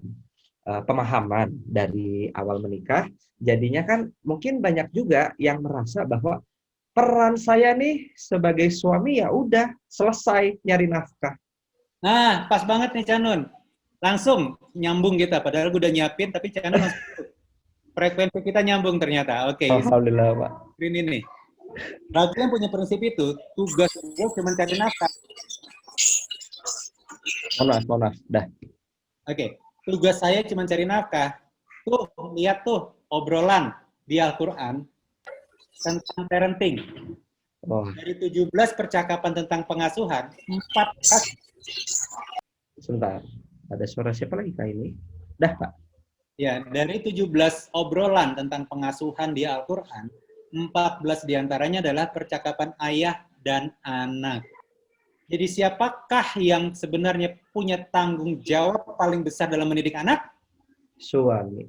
pemahaman dari awal menikah, jadinya kan mungkin banyak juga yang merasa bahwa peran saya nih sebagai suami ya udah selesai nyari nafkah. Nah, pas banget nih Canun. Langsung nyambung kita, padahal gue udah nyiapin, tapi Canun langsung frekuensi kita nyambung ternyata. Oke, Alhamdulillah Pak. ini nih. Bagi yang punya prinsip itu, tugas gue cuma cari nafkah. Mohon maaf, dah. Oke, tugas saya cuma cari nafkah. Tuh, lihat tuh obrolan di Al-Quran tentang parenting. Oh, Dari 17 percakapan tentang pengasuhan, 14. sebentar. Ada suara siapa lagi kak ini? Dah Pak. Ya, dari 17 obrolan tentang pengasuhan di Al-Quran, 14 diantaranya adalah percakapan ayah dan anak. Jadi siapakah yang sebenarnya punya tanggung jawab paling besar dalam mendidik anak? Suami.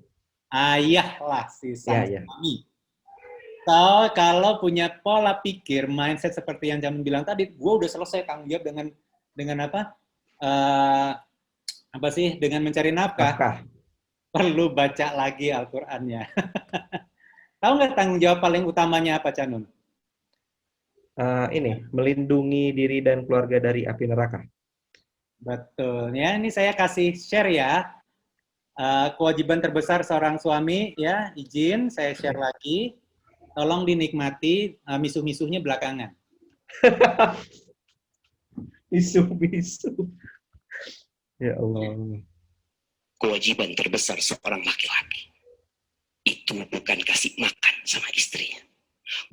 Ayah lah si sang Ya. suami. Kalau punya pola pikir, mindset seperti yang Jamin bilang tadi, gue udah selesai tanggung jawab dengan apa? Dengan mencari nafkah. Perlu baca lagi Al-Qur'annya. Tahu nggak tanggung jawab paling utamanya apa, Canun? Ini melindungi diri dan keluarga dari api neraka. Betul. Ya, ini saya kasih share ya. Kewajiban terbesar seorang suami, ya, izin saya share lagi. Tolong dinikmati, misuh-misuhnya belakangan. Misu. Ya Allah. Kewajiban terbesar seorang laki-laki itu bukan kasih makan sama istrinya,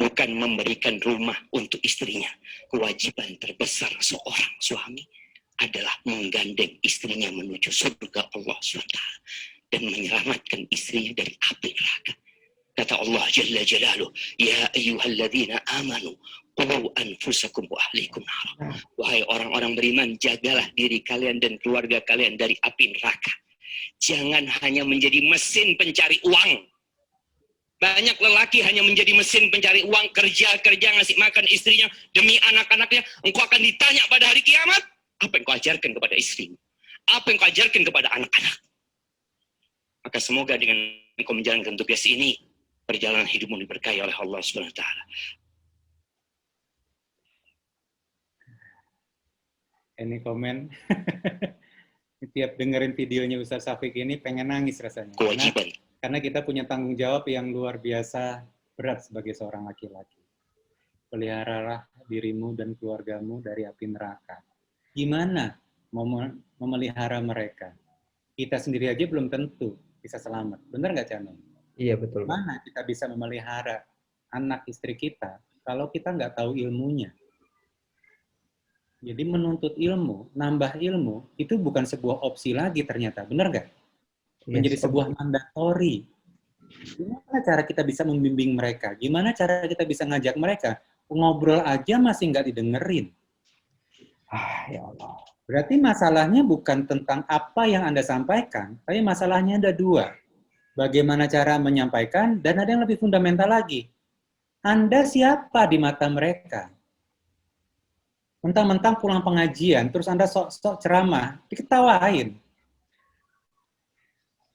bukan memberikan rumah untuk istrinya. Kewajiban terbesar seorang suami adalah menggandeng istrinya menuju surga Allah SWT dan menyelamatkan istrinya dari api neraka. Kata Allah Jalla Jalaluh, ya ayyuhalladzina amanu qu anfusakum wa ahlikum nar. Wahai orang-orang beriman, jagalah diri kalian dan keluarga kalian dari api neraka. Jangan hanya menjadi mesin pencari uang. Banyak lelaki hanya menjadi mesin pencari uang, kerja ngasih makan istrinya demi anak-anaknya. Engkau akan ditanya pada hari kiamat, apa yang kau ajarkan kepada istrimu? Apa yang kau ajarkan kepada anak-anak? Maka semoga dengan engkau menjalankan tugas ini, perjalanan hidupmu diberkahi oleh Allah SWT. Ini komen. Tiap dengerin videonya Ustaz Syafiq ini pengen nangis rasanya. Kewajiban. Karena kita punya tanggung jawab yang luar biasa berat sebagai seorang laki-laki. Peliharalah dirimu dan keluargamu dari api neraka. Gimana memelihara mereka? Kita sendiri aja belum tentu bisa selamat. Benar nggak, Canun? Iya betul. Mana kita bisa memelihara anak istri kita kalau kita nggak tahu ilmunya? Jadi menuntut ilmu, nambah ilmu, itu bukan sebuah opsi lagi ternyata. Benar nggak? Menjadi sebuah mandatori. Gimana cara kita bisa membimbing mereka? Gimana cara kita bisa ngajak mereka? Ngobrol aja masih nggak didengerin. Ya Allah. Berarti masalahnya bukan tentang apa yang Anda sampaikan, tapi masalahnya ada dua. Bagaimana cara menyampaikan, dan ada yang lebih fundamental lagi. Anda siapa di mata mereka? Mentang-mentang pulang pengajian, terus Anda sok-sok ceramah, diketawain.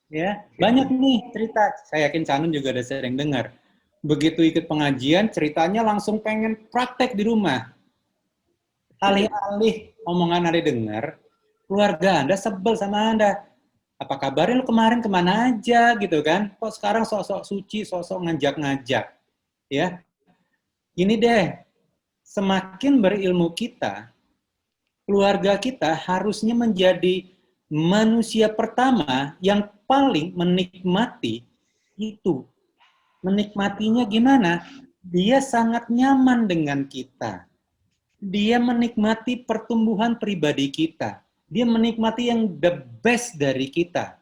Ya, banyak nih cerita. Saya yakin Canun juga udah sering dengar. Begitu ikut pengajian, ceritanya langsung pengen praktek di rumah. Alih-alih omongan Anda dengar, keluarga Anda sebel sama Anda. Apa kabarnya lu kemarin kemana aja gitu kan? Kok sekarang sok-sok suci, sok-sok ngajak-ngajak. Ya, ini deh, semakin berilmu kita, keluarga kita harusnya menjadi manusia pertama yang paling menikmati itu. Menikmatinya gimana? Dia sangat nyaman dengan kita. Dia menikmati pertumbuhan pribadi kita. Dia menikmati yang the best dari kita.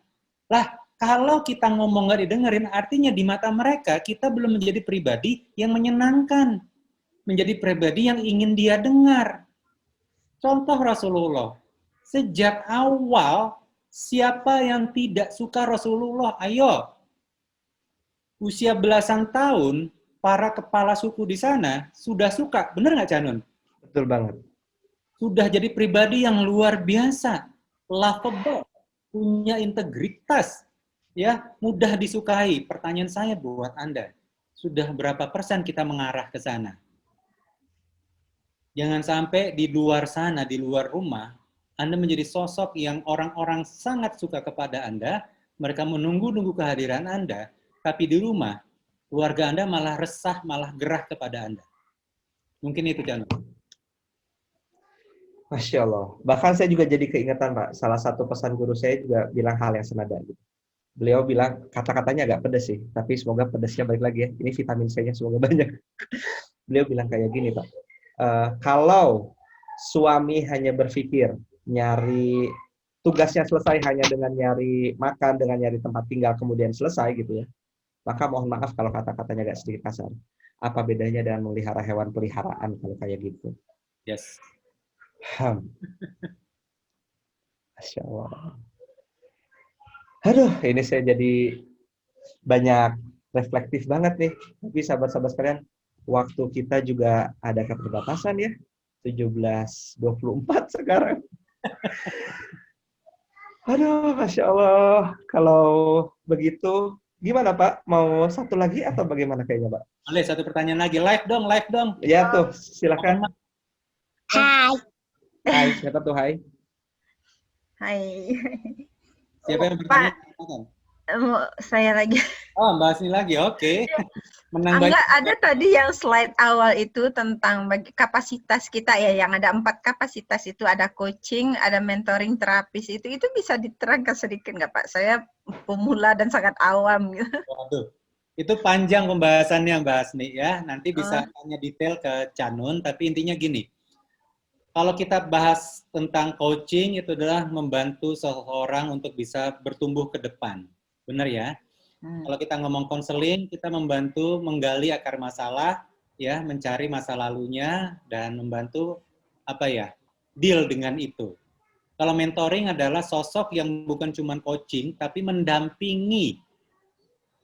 Lah, kalau kita ngomong nggak didengerin, artinya di mata mereka kita belum menjadi pribadi yang menyenangkan. Menjadi pribadi yang ingin dia dengar. Contoh Rasulullah. Sejak awal, siapa yang tidak suka Rasulullah? Ayo. Usia belasan tahun, para kepala suku di sana sudah suka. Benar nggak, Canun? Betul banget. Sudah jadi pribadi yang luar biasa. Lovable. Punya integritas. Ya, mudah disukai. Pertanyaan saya buat Anda. Sudah berapa persen kita mengarah ke sana? Jangan sampai di luar sana, di luar rumah, Anda menjadi sosok yang orang-orang sangat suka kepada Anda, mereka menunggu-nunggu kehadiran Anda, tapi di rumah, keluarga Anda malah resah, malah gerah kepada Anda. Mungkin itu, Canun. Masya Allah. Bahkan saya juga jadi keingetan, Pak. Salah satu pesan guru saya juga bilang hal yang senada. Gitu. Beliau bilang, kata-katanya agak pedas sih, tapi semoga pedasnya balik lagi ya. Ini vitamin C-nya semoga banyak. Beliau bilang kayak gini, Pak. Kalau suami hanya berpikir nyari tugasnya selesai hanya dengan nyari makan, dengan nyari tempat tinggal kemudian selesai gitu ya, maka mohon maaf kalau kata-katanya agak sedikit kasar. Apa bedanya dengan memelihara hewan peliharaan kalau kayak gitu? Yes. Masya Allah. Aduh, ini saya jadi banyak reflektif banget nih. Tapi sahabat-sahabat sekalian, waktu kita juga ada keterbatasan ya. 17.24 sekarang. Aduh, Masya Allah. Kalau begitu, gimana Pak? Mau satu lagi atau bagaimana kayaknya Pak? Boleh, satu pertanyaan lagi. Live dong, live dong. Ya tuh, silakan. Hai. Hai, siapa tuh hai? Hai. Siapa yang bertanya? Saya lagi. Oh, Mbak Asni lagi, oke. Menang Enggak, banyak. ada tadi yang slide awal itu tentang kapasitas kita ya, yang ada 4 kapasitas itu, ada coaching, ada mentoring, terapis, itu bisa diterangkan sedikit nggak Pak? Saya pemula dan sangat awam. Waduh, itu panjang pembahasannya Mbak Asni ya, nanti bisa tanya detail ke Canun, tapi intinya gini, kalau kita bahas tentang coaching itu adalah membantu seseorang untuk bisa bertumbuh ke depan, benar ya? Kalau kita ngomong konseling, kita membantu menggali akar masalah, ya, mencari masa lalunya dan membantu deal dengan itu. Kalau mentoring adalah sosok yang bukan cuma coaching, tapi mendampingi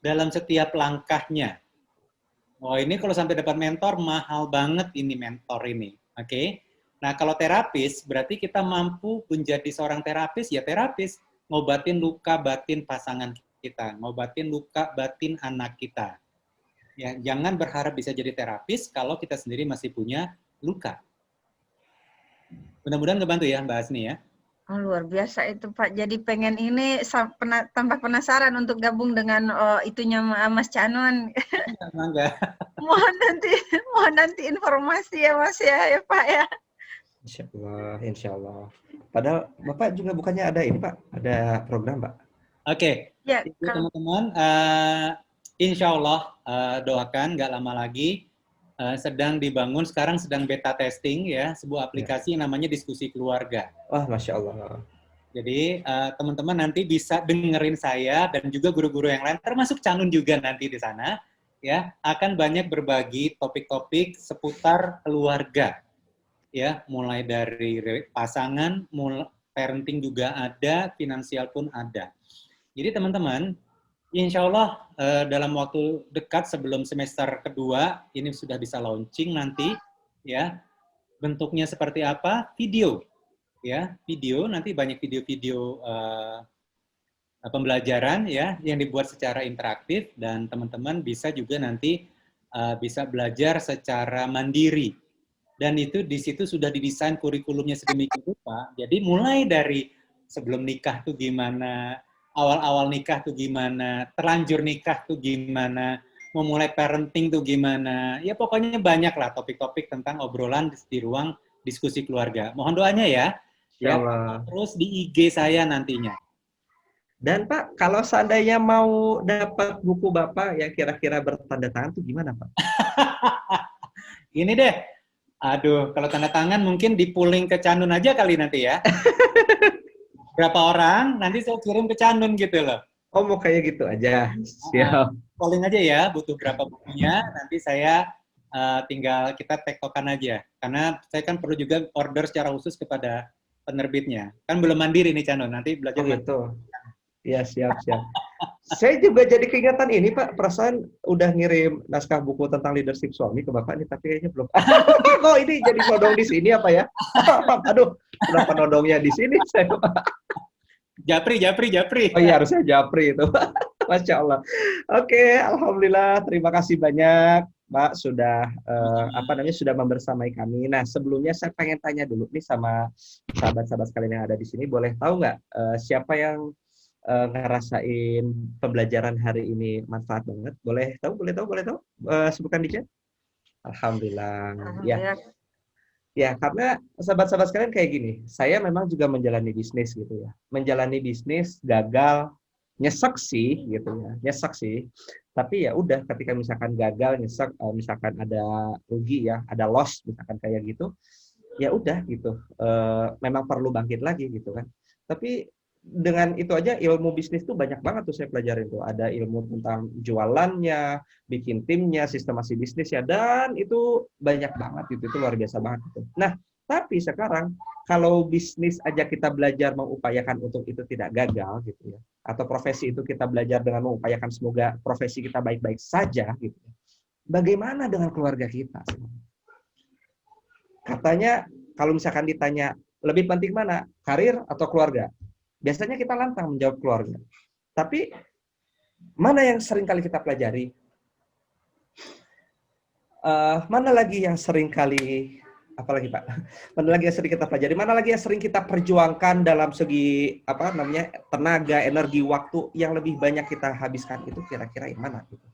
dalam setiap langkahnya. Oh, ini kalau sampai dapat mentor mahal banget ini mentor ini, oke? Nah, kalau terapis berarti kita mampu menjadi seorang terapis, ya terapis ngobatin luka batin pasangan kita, ngobatin luka batin anak kita. Ya, jangan berharap bisa jadi terapis kalau kita sendiri masih punya luka. Mudah-mudahan ngebantu ya Mbak Asni ya. Oh, luar biasa itu Pak. Jadi pengen ini tambah penasaran untuk gabung dengan itunya Mas Canun. Mangga. mohon nanti informasi ya Mas ya Pak ya. Insya Allah. Padahal Bapak juga bukannya ada ini Pak, ada program Pak. Oke, ya, teman-teman, insya Allah doakan nggak lama lagi sedang dibangun, sekarang sedang beta testing ya, sebuah aplikasi yang namanya Diskusi Keluarga. Wah, Masya Allah. Jadi teman-teman nanti bisa dengerin saya dan juga guru-guru yang lain, termasuk Canun juga nanti di sana, ya akan banyak berbagi topik-topik seputar keluarga, ya mulai dari pasangan, parenting juga ada, finansial pun ada. Jadi teman-teman, insya Allah dalam waktu dekat sebelum semester kedua ini sudah bisa launching nanti, ya bentuknya seperti apa? Video. Ya, video nanti banyak video-video pembelajaran ya yang dibuat secara interaktif dan teman-teman bisa juga nanti bisa belajar secara mandiri dan itu di situ sudah didesain kurikulumnya sedemikian rupa. Jadi mulai dari sebelum nikah tuh gimana, awal-awal nikah tuh gimana, terlanjur nikah tuh gimana, memulai parenting tuh gimana, ya pokoknya banyak lah topik-topik tentang obrolan di ruang diskusi keluarga. Mohon doanya ya. Ya, terus di IG saya nantinya. Dan Pak, kalau seandainya mau dapat buku Bapak yang kira-kira bertanda tangan tuh gimana Pak? Ini deh, aduh, kalau tanda tangan mungkin di-pooling ke Canun aja kali nanti ya. Berapa orang, nanti saya kirim ke Canun gitu loh. Oh, mau kayak gitu aja. Siap. Polling aja ya, butuh berapa bukunya, nanti saya tinggal kita tektokan aja. Karena saya kan perlu juga order secara khusus kepada penerbitnya. Kan belum mandiri nih Canun, nanti belajar. Oh gitu. Ya, siap. Saya juga jadi keingetan ini Pak, perasaan udah ngirim naskah buku tentang leadership suami ke Bapak nih, tapi kayaknya belum. Oh, ini jadi nodong di sini apa ya? Aduh, kenapa nodongnya di sini? Japri. Oh iya, harusnya Japri itu. Masya Allah. Oke, alhamdulillah. Terima kasih banyak, Pak, sudah sudah membersamai kami. Nah, sebelumnya saya pengen tanya dulu nih sama sahabat-sahabat sekalian yang ada di sini, boleh tahu nggak siapa yang ngerasain pembelajaran hari ini manfaat banget? Boleh tahu? Sebutkan di chat. Alhamdulillah. Ya, karena sahabat-sahabat sekalian kayak gini, saya memang juga menjalani bisnis gitu ya. Menjalani bisnis gagal, nyesek sih gitu ya. Nyesek sih. Tapi ya udah ketika misalkan gagal, nyesek, misalkan ada rugi ya, ada loss misalkan kayak gitu, ya udah gitu. Memang perlu bangkit lagi gitu kan. Tapi dengan itu aja ilmu bisnis tuh banyak banget tuh saya pelajarin tuh. Ada ilmu tentang jualannya, bikin timnya, sistemasi bisnisnya, dan itu banyak banget itu luar biasa banget itu. Nah, tapi sekarang kalau bisnis aja kita belajar mengupayakan untuk itu tidak gagal gitu ya, atau profesi itu kita belajar dengan mengupayakan semoga profesi kita baik-baik saja gitu. Bagaimana dengan keluarga kita? Katanya kalau misalkan ditanya lebih penting mana, karir atau keluarga? Biasanya kita lantang menjawab keluarga. Tapi mana yang sering kali kita pelajari? Mana lagi yang sering kali, apalagi Pak? Mana lagi yang sering kita pelajari? Mana lagi yang sering kita perjuangkan dalam segi tenaga, energi, waktu yang lebih banyak kita habiskan itu kira-kira yang mana? Gitu.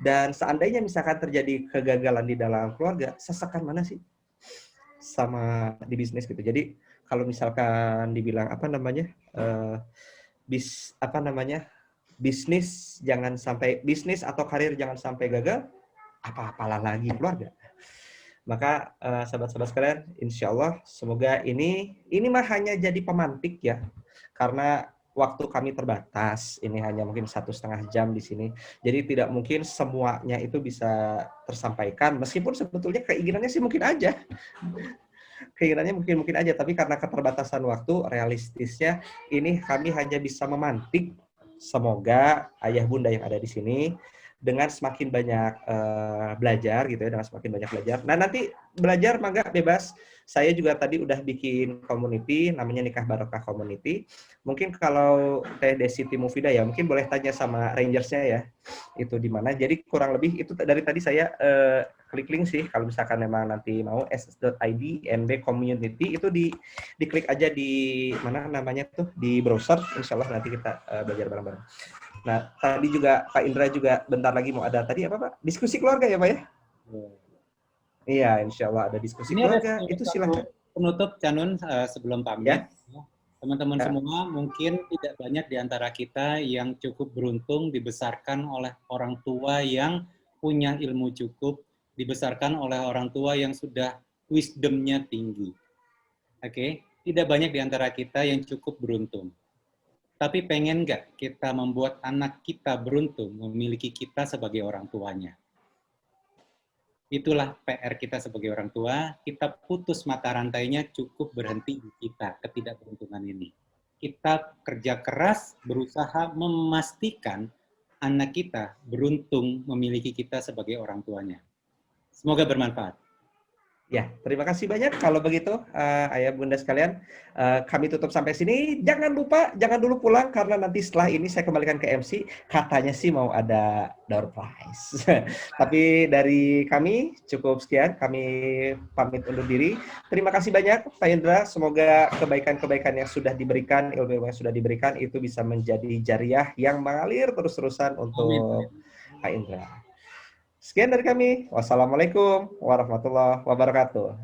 Dan seandainya misalkan terjadi kegagalan di dalam keluarga, sesekan mana sih sama di bisnis gitu? Jadi kalau misalkan dibilang bisnis jangan sampai bisnis atau karir jangan sampai gagal, apa-apalah lagi keluarga. Maka sahabat-sahabat sekalian, insya Allah semoga ini mah hanya jadi pemantik ya, karena waktu kami terbatas. Ini hanya mungkin 1,5 jam di sini, jadi tidak mungkin semuanya itu bisa tersampaikan. Meskipun sebetulnya keinginannya sih mungkin aja. Keinginannya mungkin aja, tapi karena keterbatasan waktu, realistisnya ini kami hanya bisa memantik. Semoga ayah bunda yang ada di sini dengan semakin banyak belajar gitu ya, dengan semakin banyak belajar. Nah, nanti belajar mangga bebas. Saya juga tadi udah bikin community namanya Nikah Barokah Community. Mungkin kalau Teh Desi Timufida ya, mungkin boleh tanya sama rangersnya ya. Itu di mana. Jadi kurang lebih itu dari tadi saya klik link sih, kalau misalkan memang nanti mau ss.id NB community itu diklik aja di mana namanya tuh di browser, insyaallah nanti kita belajar bareng-bareng. Nah, tadi juga Pak Indra juga bentar lagi mau ada tadi apa Pak? Diskusi keluarga ya Pak ya? Iya, insyaallah ada diskusi keluarga. Itu silahkan. Penutup Canun sebelum pamit. Ya. Teman-teman semua, mungkin tidak banyak di antara kita yang cukup beruntung dibesarkan oleh orang tua yang punya ilmu cukup, dibesarkan oleh orang tua yang sudah wisdom-nya tinggi. Oke, tidak banyak di antara kita yang cukup beruntung. Tapi pengen nggak kita membuat anak kita beruntung memiliki kita sebagai orang tuanya? Itulah PR kita sebagai orang tua, kita putus mata rantainya, cukup berhenti di kita, ketidakberuntungan ini. Kita kerja keras, berusaha memastikan anak kita beruntung memiliki kita sebagai orang tuanya. Semoga bermanfaat. Ya, terima kasih banyak. Kalau begitu, ayah bunda sekalian, kami tutup sampai sini. Jangan lupa, jangan dulu pulang karena nanti setelah ini saya kembalikan ke MC. Katanya sih mau ada door prize. Tapi dari kami cukup sekian. Kami pamit undur diri. Terima kasih banyak, Pak Indra. Semoga kebaikan-kebaikan yang sudah diberikan, ilmu yang sudah diberikan itu bisa menjadi jariah yang mengalir terus-terusan untuk Pak Indra. Sekian dari kami. Wassalamualaikum warahmatullahi wabarakatuh.